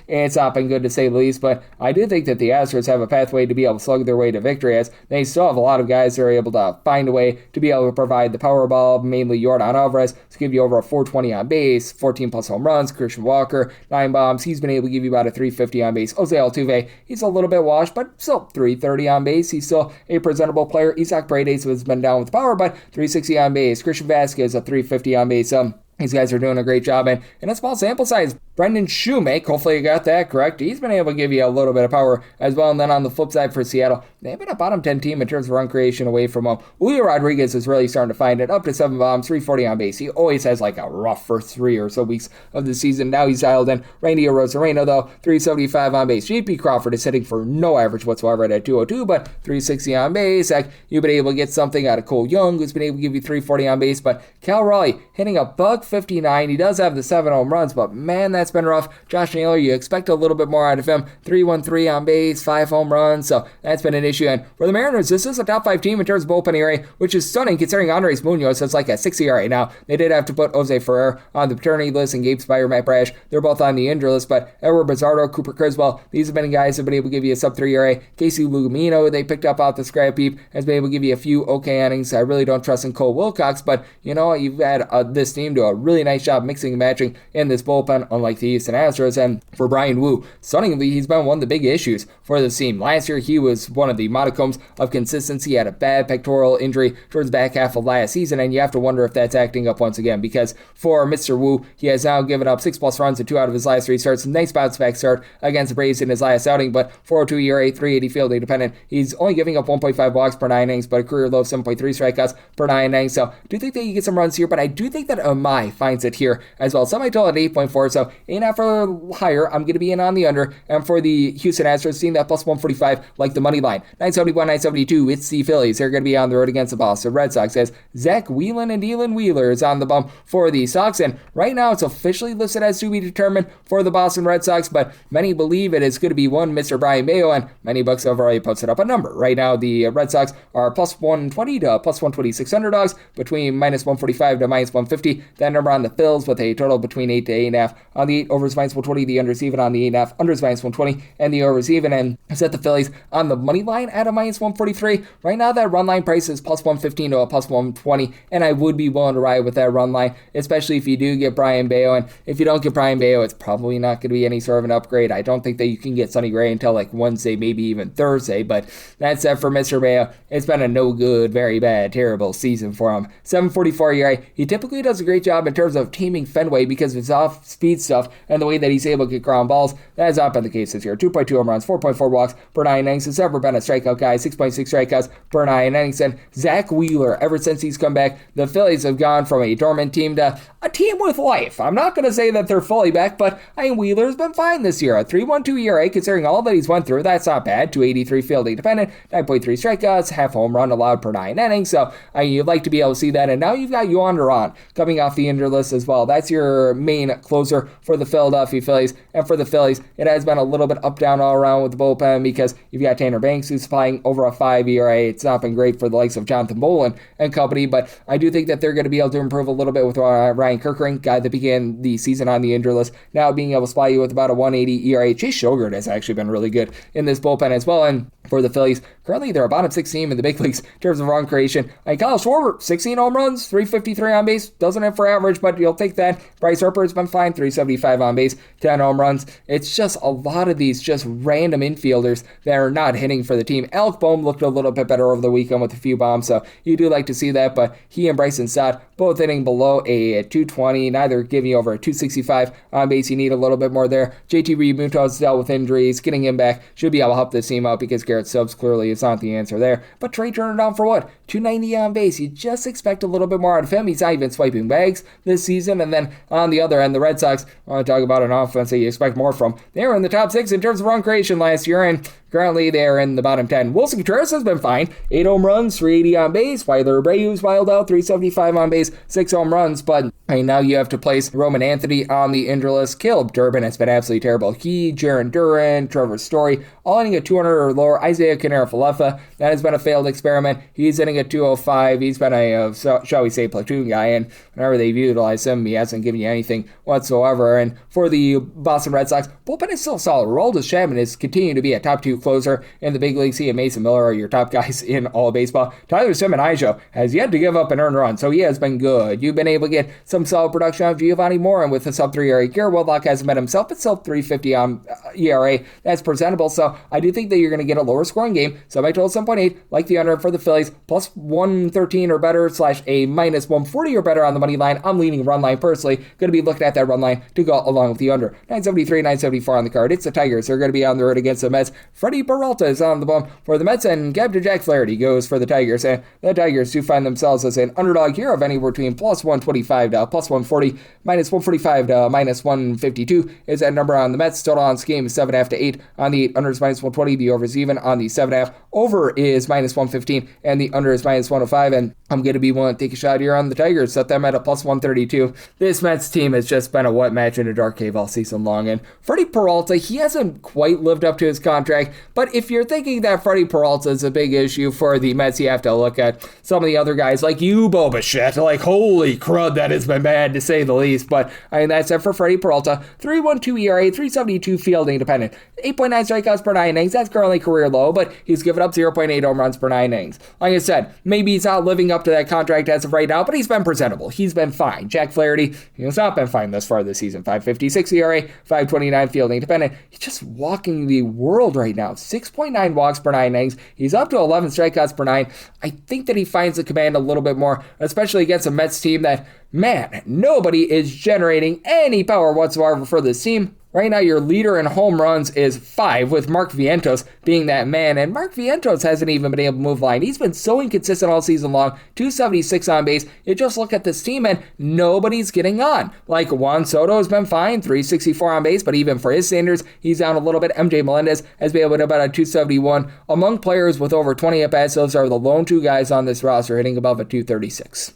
it's not been good, to say the least, but I do think that the Astros have a pathway to be able to slug their way to victory, as they still have a lot of guys that are able to find a way to be able to provide the power ball, mainly Yordan Alvarez, to give you over a 420 on base, 14 plus home runs. Christian Walker, 9 bombs. He's been able to give you about a 350 on base. Jose Altuve, he's a little bit washed, but still 330 on base. He's still a presentable player. Isaac Paredes has been down with power, but 360 on base. Christian Vasquez, a 350 on base. These guys are doing a great job, and in a small sample size, Brendan Shoemake, hopefully you got that correct, he's been able to give you a little bit of power as well. And then on the flip side for Seattle, they've been a bottom 10 team in terms of run creation away from him. Julio Rodriguez is really starting to find it, up to 7 bombs, 340 on base. He always has a rough first 3 or so weeks of the season. Now he's dialed in. Randy Arozarena, though, 375 on base. JP Crawford is hitting for no average whatsoever at 202, but 360 on base. You've been able to get something out of Cole Young, who's been able to give you 340 on base, but Cal Raleigh hitting a $159. He does have the 7 home runs, but man, that's been rough. Josh Naylor, you expect a little bit more out of him. 313 on base, 5 home runs, so that's been an issue. And for the Mariners, this is a top 5 team in terms of bullpen ERA, which is stunning considering Andres Munoz has a 6 ERA. Now, they did have to put Jose Ferrer on the paternity list, and Gabe Spire, Matt Brash, they're both on the injury list, but Edward Bizarro, Cooper Criswell, these have been guys who have been able to give you a sub-3 ERA. Casey Lugumino, they picked up out the scrap heap, has been able to give you a few okay innings. I really don't trust in Cole Wilcox, but you've had this team do a really nice job mixing and matching in this bullpen, unlike the Houston Astros. And for Brian Wu, stunningly, he's been one of the big issues for this team. Last year, he was one of the modicums of consistency. He had a bad pectoral injury towards the back half of last season, and you have to wonder if that's acting up once again, because for Mr. Wu, he has now given up 6+ runs in 2 out of his last 3 starts. Nice bounce back start against the Braves in his last outing, but 402 ERA, 380 fielding dependent. He's only giving up 1.5 walks per 9 innings, but a career low of 7.3 strikeouts per 9 innings. So I do think that you get some runs here, but I do think that Amai finds it here as well. Semi-total at 8.4, so 8.5 or higher. I'm going to be in on the under. And for the Houston Astros, seeing that plus 145, like the money line. 971, 972, it's the Phillies. They're going to be on the road against the Boston Red Sox, as Zach Whelan and Dylan Wheeler is on the bump for the Sox. And right now, it's officially listed as to be determined for the Boston Red Sox, but many believe it is going to be one Mr. Brian Bayo, and many books have already posted up a number. Right now, the Red Sox are plus 120 to plus 126 underdogs, between minus 145 to minus 150. That number on the Phils with a total between 8 to 8.5. On the 8, overs minus 120, the unders even on the 8.5, unders minus 120, and the overs even. And set the Phillies on the money line at a minus 143. Right now, that run line price is plus 115 to a plus 120, and I would be willing to ride with that run line, especially if you do get Brian Bayo. And if you don't get Brian Bayo, it's probably not going to be any sort of an upgrade. I don't think that you can get Sonny Gray until Wednesday, maybe even Thursday, but that's it for Mr. Bayo. It's been a no good, very bad, terrible season for him. 7.44 ERA. He typically does a great job in terms of taming Fenway because of his off-speed stuff, stuff, and the way that he's able to get ground balls, that has not been the case this year. 2.2 home runs, 4.4 walks per 9 innings. He's never been a strikeout guy, 6.6 strikeouts per 9 innings. And Zach Wheeler, ever since he's come back, the Phillies have gone from a dormant team to a team with life. I'm not going to say that they're fully back, but Wheeler's been fine this year. A 3.12 ERA, considering all that he's went through, that's not bad. 283 fielding dependent, 9.3 strikeouts, half home run allowed per 9 innings. So you'd like to be able to see that. And now you've got Yohan Duran coming off the injured list as well. That's your main closer for the Philadelphia Phillies. And for the Phillies, it has been a little bit up down all around with the bullpen because you've got Tanner Banks who's supplying over a 5 ERA. It's not been great for the likes of Jonathan Bolin and company, but I do think that they're going to be able to improve a little bit with Ryan Kerkering, guy that began the season on the injured list, now being able to supply you with about a 180 ERA. Chase Shogert has actually been really good in this bullpen as well. And for the Phillies, currently they're a bottom 6 team in the big leagues in terms of run creation. Kyle Schwarber, 16 home runs, 353 on base, doesn't hit for average, but you'll take that. Bryce Harper's been fine, 375 on base, 10 home runs. It's just a lot of these just random infielders that are not hitting for the team. Alec Bohm looked a little bit better over the weekend with a few bombs, so you do like to see that, but he and Bryson Stott both hitting below a 220, neither giving you over a 265 on base. You need a little bit more there. JT Realmuto's dealt with injuries, getting him back should be able to help this team out because Garrett Stubbs clearly is not the answer there. But Trey Turner down for what? 290 on base. You just expect a little bit more out of him. He's not even swiping bags this season. And then on the other end, the Red Sox, I want to talk about an offense that you expect more from. They were in the top 6 in terms of run creation last year, and currently they're in the bottom 10. Wilson Contreras has been fine. 8 home runs, 380 on base. Weiler Abreu's wild out, 375 on base, 6 home runs. But now you have to place Roman Anthony on the injured list. Caleb Durbin has been absolutely terrible. He, Jaron Duran, Trevor Story, all hitting at 200 or lower. Isaiah Canera-Falefa, that has been a failed experiment. He's hitting at 205. He's been a, shall we say, platoon guy, and whenever they've utilized him, he hasn't given you anything whatsoever. And for the Boston Red Sox, bullpen is still solid. Aroldis Chapman is continuing to be a top 2 closer in the big leagues. He and Mason Miller are your top guys in all of baseball. Tyler Semenijo has yet to give up an earned run, so he has been good. You've been able to get some solid production out of Giovanni Morin with a sub 3 ERA. Garrett Whitlock hasn't met himself, but sub 350 on ERA. That's presentable, so I do think that you're going to get a lower scoring game. So I told 7.8, like the under for the Phillies, plus 113 or better / a minus 140 or better on the money line. I'm leaning run line personally. Going to be looking at that run line to go along with the under. 973, 974 on the card. It's the Tigers. They're going to be on the road against the Mets. Freddie Peralta is on the bump for the Mets, and Captain Jack Flaherty goes for the Tigers. And the Tigers do find themselves as an underdog here of anywhere between plus 125 to plus 140, minus 145 to minus 152 is that number on the Mets. Total on this game is 7.5 to 8 on the 8. Under is minus 120. The over is even on the 7.5. Over is minus 115, and the under is minus 105. And I'm going to be willing to take a shot here on the Tigers. Set them at a plus 132. This Mets team has just been a wet match in a dark cave all season long. And Freddie Peralta, he hasn't quite lived up to his contract. But if you're thinking that Freddie Peralta is a big issue for the Mets, you have to look at some of the other guys like you, Bo Bichette. Like, holy crud, that has been bad to say the least. But that's it for Freddie Peralta. 3.12 ERA, 372 fielding dependent. 8.9 strikeouts per 9 innings. That's currently career low, but he's given up 0.8 home runs per 9 innings. Like I said, maybe he's not living up to that contract as of right now, but he's been presentable. He's been fine. Jack Flaherty, he's not been fine thus far this season. 5.56 ERA, 5.29 fielding dependent. He's just walking the world right now. 6.9 walks per 9 innings. He's up to 11 strikeouts per 9. I think that he finds the command a little bit more, especially against a Mets team that, man, nobody is generating any power whatsoever for this team. Right now, your leader in home runs is 5, with Mark Vientos being that man. And Mark Vientos hasn't even been able to move line. He's been so inconsistent all season long. 276 on base. You just look at this team and nobody's getting on. Like Juan Soto has been fine, 364 on base, but even for his standards, he's down a little bit. MJ Melendez has been able to about a 271. Among players with over 20 at-bats, those are the lone 2 guys on this roster hitting above a 236.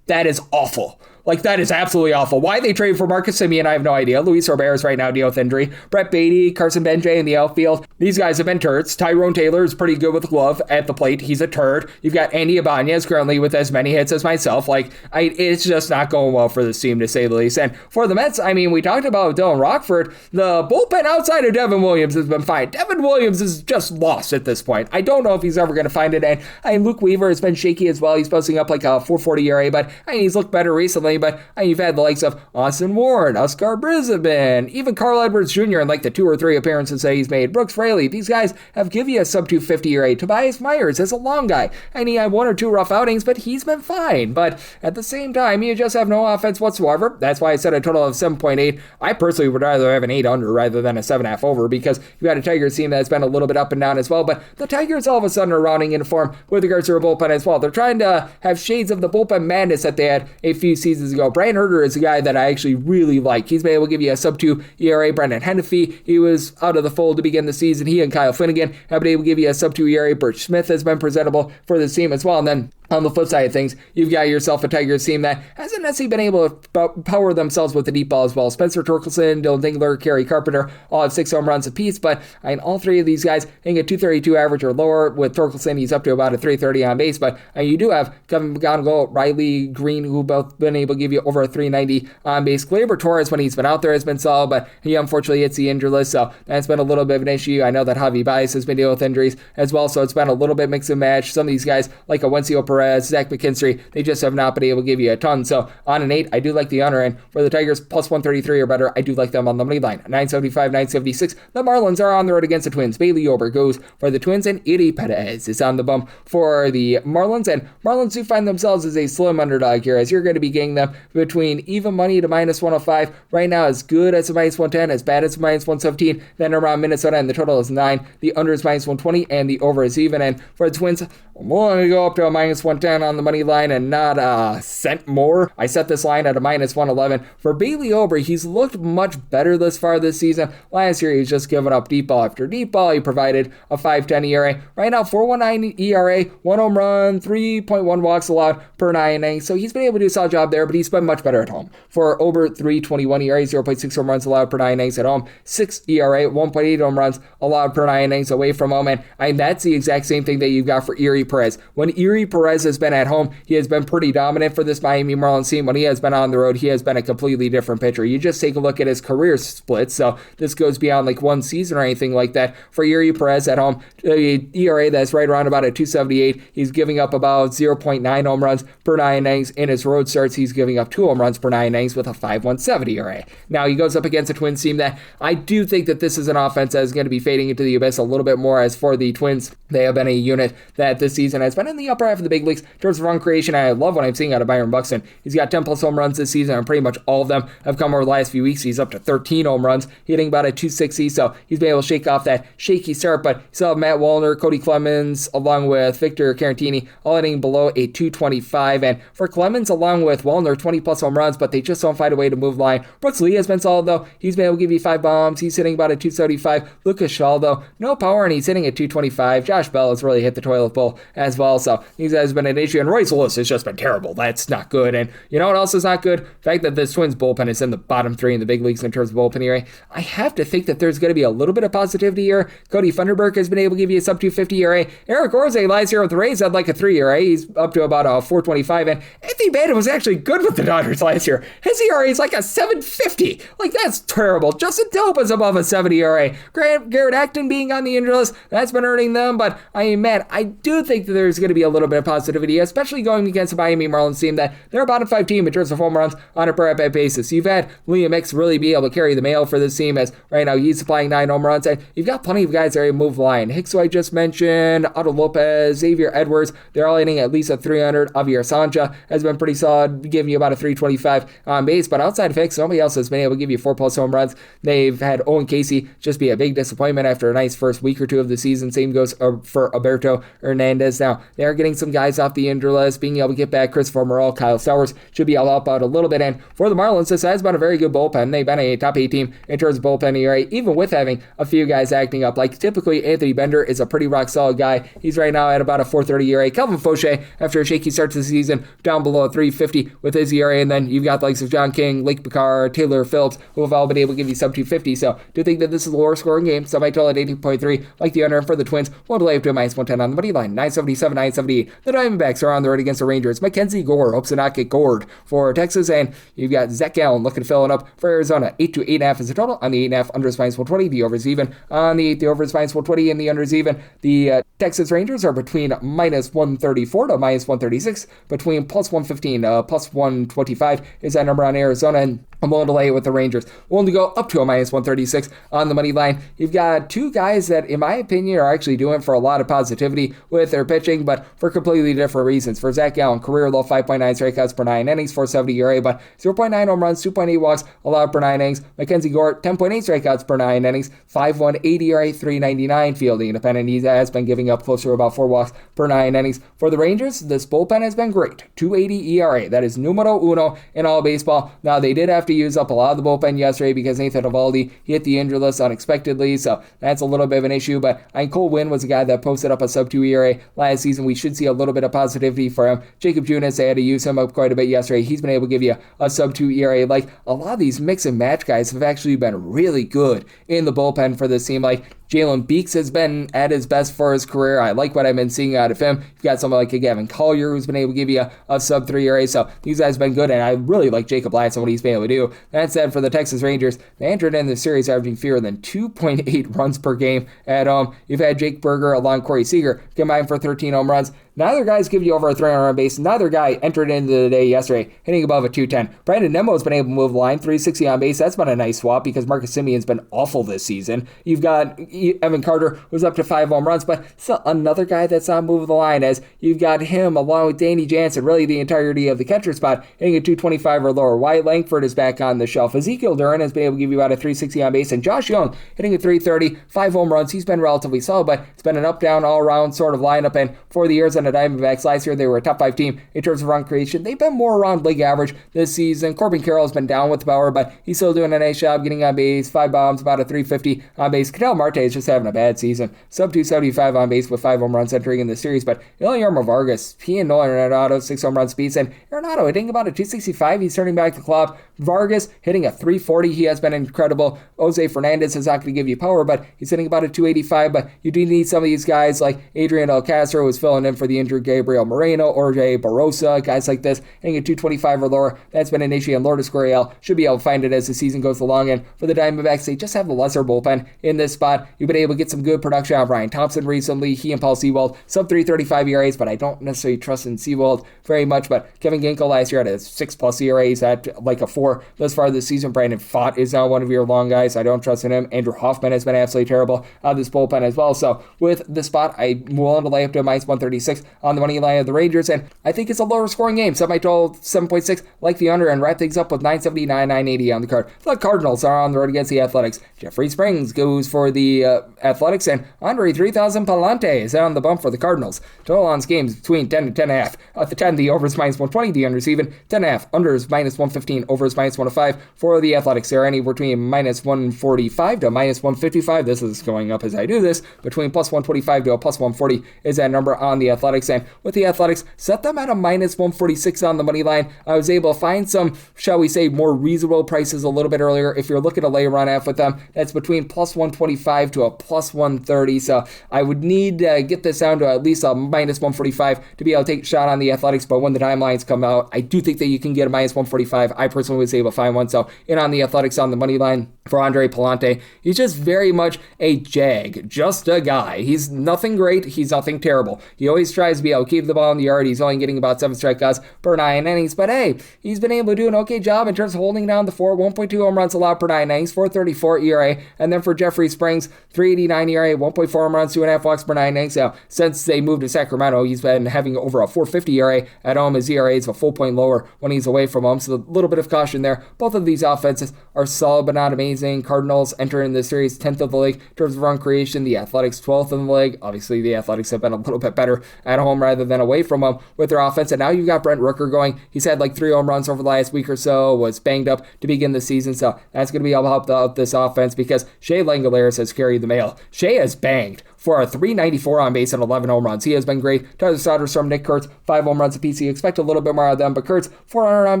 That is awful. Like, that is absolutely awful. Why they trade for Marcus Semien, I have no idea. Luis Roberts right now dealing with injury. Brett Beatty, Carson Benjay in the outfield. These guys have been turds. Tyrone Taylor is pretty good with the glove at the plate. He's a turd. You've got Andy Ibanez currently with as many hits as myself. It's just not going well for this team, to say the least. And for the Mets, we talked about Dylan Rockford. The bullpen outside of Devin Williams has been fine. Devin Williams is just lost at this point. I don't know if he's ever going to find it. And Luke Weaver has been shaky as well. He's posting up like a 4.40 ERA, but he's looked better recently. unfortunately, but you've had the likes of Austin Warren, Oscar Brisbane, even Carl Edwards Jr. in like the 2 or 3 appearances that he's made, Brooks Fraley. These guys have given you a sub 250 ERA. Tobias Myers is a long guy, and he had 1 or 2 rough outings, but he's been fine. But at the same time, you just have no offense whatsoever. That's why I said a total of 7.8. I personally would rather have an 8 under rather than a 7.5 over, because you've got a Tigers team that's been a little bit up and down as well. But the Tigers all of a sudden are rounding into form with regards to their bullpen as well. They're trying to have shades of the bullpen madness that they had a few seasons ago. Brian Herter is a guy that I actually really like. He's been able to give you a sub 2 ERA. Brendan Hennefy, he was out of the fold to begin the season. He and Kyle Finnegan have been able to give you a sub 2 ERA. Birch Smith has been presentable for this team as well. And then on the flip side of things, you've got yourself a Tigers team that hasn't necessarily been able to power themselves with the deep ball as well. Spencer Torkelson, Dylan Dingler, Kerry Carpenter all have 6 home runs apiece, but all 3 of these guys hitting a 232 average or lower. With Torkelson, he's up to about a 330 on base, but you do have Kevin McGonigal, Riley Green, who both been able to give you over a 390 on base. Gleyber Torres, when he's been out there, has been solid, but he unfortunately hits the injury list, so that's been a little bit of an issue. I know that Javi Baez has been dealing with injuries as well, so it's been a little bit mix and match. Some of these guys, like Awencio Perez, Zach McKinstry, they just have not been able to give you a ton. So on an 8, I do like the under, and for the Tigers, plus 133 or better, I do like them on the money line. 975, 976. The Marlins are on the road against the Twins. Bailey Ober goes for the Twins, and Iri Perez is on the bump for the Marlins. And Marlins do find themselves as a slim underdog here, as you're going to be getting them between even money to minus 105. Right now, as good as a minus 110, as bad as a minus 117. Then around Minnesota, and the total is 9. The under is minus 120, and the over is even. And for the Twins, I'm willing to go up to a minus 110 on the money line and not a cent more. I set this line at a minus 111. For Bailey Ober, he's looked much better thus far this season. Last year, he's just given up deep ball after deep ball. He provided a 5.10 ERA. Right now, 4.19 ERA, 1 home run, 3.1 walks allowed per 9 innings. So he's been able to do a solid job there, but he's been much better at home. For Ober, 3.21 ERA, 0.6 home runs allowed per 9 innings at home, 6 ERA, 1.8 home runs allowed per 9 innings away from home. And that's the exact same thing that you've got for Iri Perez. When Iri Perez has been at home, he has been pretty dominant for this Miami Marlins team. When he has been on the road, he has been a completely different pitcher. You just take a look at his career splits. So this goes beyond like one season or anything like that. For Iri Perez at home, ERA that's right around about a 278. He's giving up about 0.9 home runs per 9 innings. In his road starts, he's giving up 2 home runs per 9 innings with a 5.17 ERA. Now he goes up against a Twins team that I do think that this is an offense that is going to be fading into the abyss a little bit more. As for the Twins, they have been a unit that this season has been in the upper half of the big leagues in terms of run creation. I love what I'm seeing out of Byron Buxton. He's got 10 plus home runs this season, and pretty much all of them have come over the last few weeks. He's up to 13 home runs, hitting about a 260, so he's been able to shake off that shaky start. But you still have Matt Wallner, Cody Clemens, along with Victor Carantini, all hitting below a 225. And for Clemens, along with Wallner, 20 plus home runs, but they just don't find a way to move line. Brooks Lee has been solid, though. He's been able to give you 5 bombs. He's hitting about a 275. Lucas Shaw, though, no power, and he's hitting at 225. Josh Bell has really hit the toilet bowl as well, so these guys have been an issue. And Royce Lewis has just been terrible. That's not good. And you know what else is not good? The fact that this Twins bullpen is in the bottom 3 in the big leagues in terms of bullpen ERA. I have to think that there's going to be a little bit of positivity here. Cody Funderburk has been able to give you a sub 250 ERA. Eric Orze last year with the Rays had like a 3 ERA. He's up to about a 425. And Anthony Bannon was actually good with the Dodgers last year. His ERA is like a 750. Like, that's terrible. Justin Tope is above a 70 ERA. Garrett Acton being on the injury list, that's been hurting them. But I mean, man, I do think that there's going to be a little bit of positivity, especially going against a Miami Marlins team that they're a bottom 5 team in terms of home runs on a per at-bat basis. You've had Liam Hicks really be able to carry the mail for this team, as right now he's supplying 9 home runs, and you've got plenty of guys that are able to move line. Hicks, who I just mentioned, Otto Lopez, Xavier Edwards, they're all hitting at least a 300. Javier Sancha has been pretty solid, giving you about a 325 on base, but outside of Hicks, nobody else has been able to give you 4 plus home runs. They've had Owen Casey just be a big disappointment after a nice first week or 2 of the season. Same goes for Alberto Hernandez. Now, they are getting some guys off the injury list, being able to get back Christopher Morel, Kyle Stowers should be able to help out a little bit. And for the Marlins, this has been a very good bullpen. They've been a top 8 team in terms of bullpen ERA, even with having a few guys acting up. Like, typically, Anthony Bender is a pretty rock solid guy. He's right now at about a 430 ERA. Kelvin Fauché, after a shaky start to the season, down below 350 with his ERA. And then you've got the likes of John King, Lake Picard, Taylor Phillips, who have all been able to give you sub 250. So, do think that this is a lower scoring game. So, I might total at 18.3, like the under for the Twins. We'll delay up to a minus 110 on the money line. 977, 978. The Diamondbacks are on the road against the Rangers. Mackenzie Gore hopes to not get gored for Texas. And you've got Zach Gallen looking to fill it up for Arizona. 8 to 8.5 is the total. On the 8.5, under is minus 120. The over is even. On the 8, the over is minus 120, and the under is even. The Texas Rangers are between minus 134 to minus 136, between plus 150 115. Plus 125 is that number on Arizona, and I'm willing to lay it with the Rangers. Willing to go up to a minus 136 on the money line. You've got two guys that, in my opinion, are actually doing for a lot of positivity with their pitching, but for completely different reasons. For Zach Gallen, career low 5.9 strikeouts per 9 innings, 4.70 ERA, but 0.9 home runs, 2.8 walks allowed per 9 innings. Mackenzie Gore, 10.8 strikeouts per 9 innings, 5.18 ERA, 3.99 fielding independent. He has been giving up closer to about 4 walks per 9 innings. For the Rangers, this bullpen has been great. 2.80 ERA. That is numero uno in all baseball. Now, they did have to use up a lot of the bullpen yesterday because Nathan Eovaldi hit the injury list unexpectedly, so that's a little bit of an issue, but Cole Winn was a guy that posted up a sub-2 ERA last season. We should see a little bit of positivity for him. Jacob Junis, they had to use him up quite a bit yesterday. He's been able to give you a sub-2 ERA. Like, a lot of these mix and match guys have actually been really good in the bullpen for this team. Like, Jalen Beeks has been at his best for his career. I like what I've been seeing out of him. You've got someone like a Gavin Collier who's been able to give you a sub-3 ERA, so these guys have been good, and I really like Jacob Latz and what he's been able to do. That said, for the Texas Rangers, they entered in the series averaging fewer than 2.8 runs per game at home. You've had Jake Berger along Corey Seager combined for 13 home runs. Neither guys give you over a 300 run base. Neither guy entered into the day yesterday hitting above a 210. Brandon Nimmo's been able to move the line, 360 on base. That's been a nice swap because Marcus Semion's been awful this season. You've got Evan Carter, who's up to 5 home runs, but still another guy that's not moving the line, as you've got him along with Danny Jansen, really the entirety of the catcher spot, hitting a 225 or lower. Wyatt Langford is back on the shelf. Ezekiel Duran has been able to give you about a 360 on base, and Josh Young hitting a 330, 5 home runs. He's been relatively solid, but it's been an up-down, all-around sort of lineup, and for the Arizona Diamondbacks, last year they were a top 5 team in terms of run creation. They've been more around league average this season. Corbin Carroll has been down with the power, but he's still doing a nice job getting on base. 5 bombs, about a 350 on base. Ketel Marte is just having a bad season. Sub 275 on base with 5 home runs entering in the series, but Eliarmo Vargas, he and Nolan Arenado, 6 home run speeds, and Arenado hitting about a 265. He's turning back the clock. Vargas hitting a 340. He has been incredible. Jose Fernandez is not going to give you power, but he's hitting about a 285, but you do need some of these guys like Adrian El Castro, who's filling in for the injured Gabriel Moreno, Jorge Barosa, guys like this, hitting a 225 or lower. That's been an issue, and Lourdes Gurriel should be able to find it as the season goes along. And for the Diamondbacks, they just have the lesser bullpen in this spot. You've been able to get some good production out of Ryan Thompson recently. He and Paul Sewald, sub 335 ERAs, but I don't necessarily trust in Sewald very much. But Kevin Ginkel last year had a 6+ ERAs at like a 4 thus far this season. Brandon Pfaadt is now one of your long guys. I don't trust in him. Andrew Hoffman has been absolutely terrible out of this bullpen as well. So with the spot, I'm willing to lay up to a minus 136 on the money line of the Rangers, and I think it's a lower scoring game. Semi-total 7.6, like the under, and wrap things up with 979, 980 on the card. The Cardinals are on the road against the Athletics. Jeffrey Springs goes for the Athletics, and Andre 3000 Palante is on the bump for the Cardinals. Total on games between 10 and 10.5. At the 10, the over is minus 120, the under is even. 10.5, under is minus 115, over is minus 105. For the Athletics, they're anywhere between minus 145 to minus 155. This is going up as I do this. Between plus 125 to a plus 140 is that number on the Athletics, and with the Athletics, set them at a minus 146 on the money line. I was able to find some, shall we say, more reasonable prices a little bit earlier. If you're looking to lay a run F with them, that's between plus 125 to a plus 130. So I would need to get this down to at least a minus 145 to be able to take a shot on the Athletics. But when the timelines come out, I do think that you can get a minus 145. I personally was able to find one. So in on the Athletics on the money line for Andre Palante. He's just very much a jag, just a guy. He's nothing great. He's nothing terrible. He always tries to be able to keep the ball in the yard. He's only getting about 7 strikeouts per 9 innings. But hey, he's been able to do an okay job in terms of holding down the fort. 1.2 home runs allowed per 9 innings, 4.34 ERA. And then for Jeffrey Springs, 3.89 ERA, 1.4 home runs, 2.5 walks per 9 innings. Now, since they moved to Sacramento, he's been having over a 4.50 ERA at home. His ERA is a full point lower when he's away from home. So a little bit of caution there. Both of these offenses are solid but not amazing. Cardinals entering the series 10th of the league in terms of run creation. The Athletics 12th in the league. Obviously, the Athletics have been a little bit better at home rather than away from home with their offense. And now you've got Brent Rooker going. He's had like 3 home runs over the last week or so, was banged up to begin the season. So that's going to be able to help out this offense because Shea Langoliers has carried the mail. Shea has banged for a 394 on base and 11 home runs. He has been great. Tyler Soderstrom, Nick Kurtz, 5 home runs apiece. You expect a little bit more out of them, but Kurtz, 400 on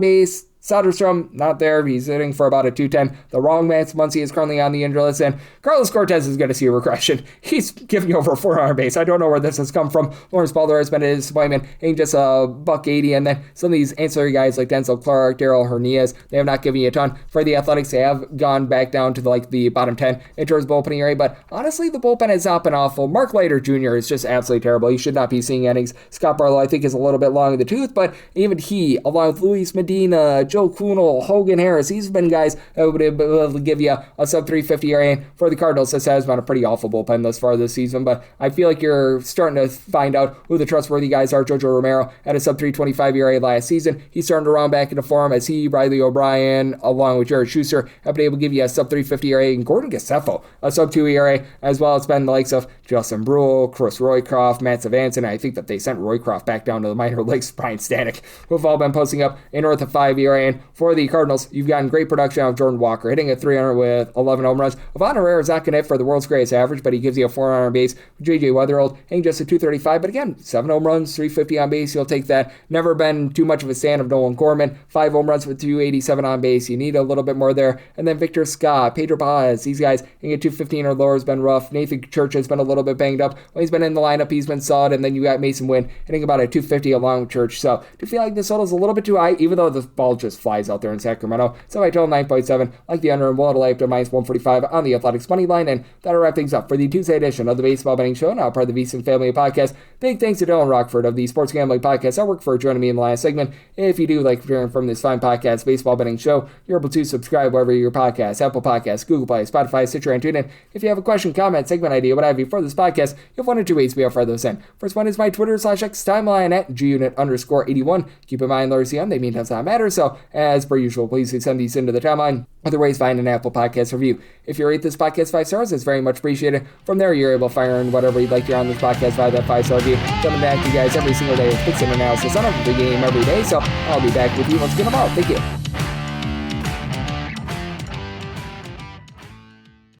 base, Soderstrom, not there. He's hitting for about a 210. The wrong Max Muncy is currently on the injured list, and Carlos Cortez is going to see a regression. He's giving you over 400 base. I don't know where this has come from. Lawrence Butler has been a disappointment, hitting just a $180, and then some of these ancillary guys like Denzel Clark, Darrell Hernandez, they have not given you a ton. For the Athletics, they have gone back down to the bottom 10 in terms of bullpen ERA, but honestly, the bullpen has not been awful. Mark Leiter Jr. is just absolutely terrible. He should not be seeing innings. Scott Barlow, I think, is a little bit long in the tooth, but even he, along with Luis Medina, Joe Kunal, Hogan Harris, these have been guys that would be able to give you a sub 350 ERA. And for the Cardinals, this has been a pretty awful bullpen thus far this season, but I feel like you're starting to find out who the trustworthy guys are. Jojo Romero had a sub 325 ERA last season. He's starting to round back into form as he, Riley O'Brien, along with Jared Schuster, have been able to give you a sub 350 ERA, and Gordon Gassefo, a sub 2 ERA, as well as been the likes of Justin Brule, Chris Roycroft, Matt Savanson. I think that they sent Roycroft back down to the minor leagues, Brian Stanek, who have all been posting up a north of 5 ERA. And for the Cardinals, you've gotten great production out of Jordan Walker, hitting at 300 with 11 home runs. Ivan Herrera is not going to hit for the world's greatest average, but he gives you a 400 on base. J.J. Weatherholt hitting just a 235, but again, 7 home runs, 350 on base. You'll take that. Never been too much of a fan of Nolan Gorman. 5 home runs with 287 on base. You need a little bit more there. And then Victor Scott, Pedro Baez, these guys hitting at 215 or lower has been rough. Nathan Church has been a little bit banged up. When he's been in the lineup, he's been solid. And then you got Mason Wynn hitting about a 250 along with Church. So do feel like this total is a little bit too high, even though the ball just flies out there in Sacramento. So I total 9.7, like the under, and we'll lay up to minus 145 on the Athletics money line. And that'll wrap things up for the Tuesday edition of the Baseball Betting Show, now part of the VSiN family of podcasts. Big thanks to Dylan Rockford of the Sports Gambling Podcast Network for joining me in the last segment. If you do like hearing from this fine podcast, Baseball Betting Show, you're able to subscribe wherever your podcasts, Apple Podcasts, Google Play, Spotify, Stitcher, and TuneIn. If you have a question, comment, segment idea, what have you for this podcast, you have one or two ways to be able to fire those in. First one is my Twitter/X timeline at gunit_81. Keep in mind, Larry CM, they mean does not matter. So as per usual, please send these into the timeline. Other ways, find an Apple Podcast review. If you rate this podcast 5 stars, it's very much appreciated. From there, you're able to fire in whatever you'd like to hear on this podcast via that 5-star review. Coming back to you guys every single day with picks and analysis on every game every day. So I'll be back with you once again tomorrow. Thank you.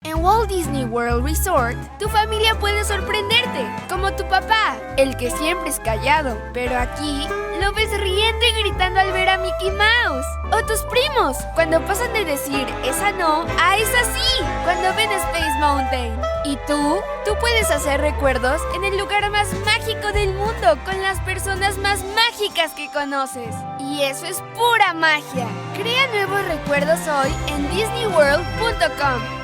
En Walt Disney World Resort, tu familia puede sorprenderte, como tu papá, el que siempre es callado, pero aquí lo ves riendo y gritando al ver a Mickey Mouse. O tus primos, cuando pasan de decir esa no a esa sí, cuando ven Space Mountain. Y tú puedes hacer recuerdos en el lugar más mágico del mundo con las personas más mágicas que conoces. Y eso es pura magia. Crea nuevos recuerdos hoy en DisneyWorld.com.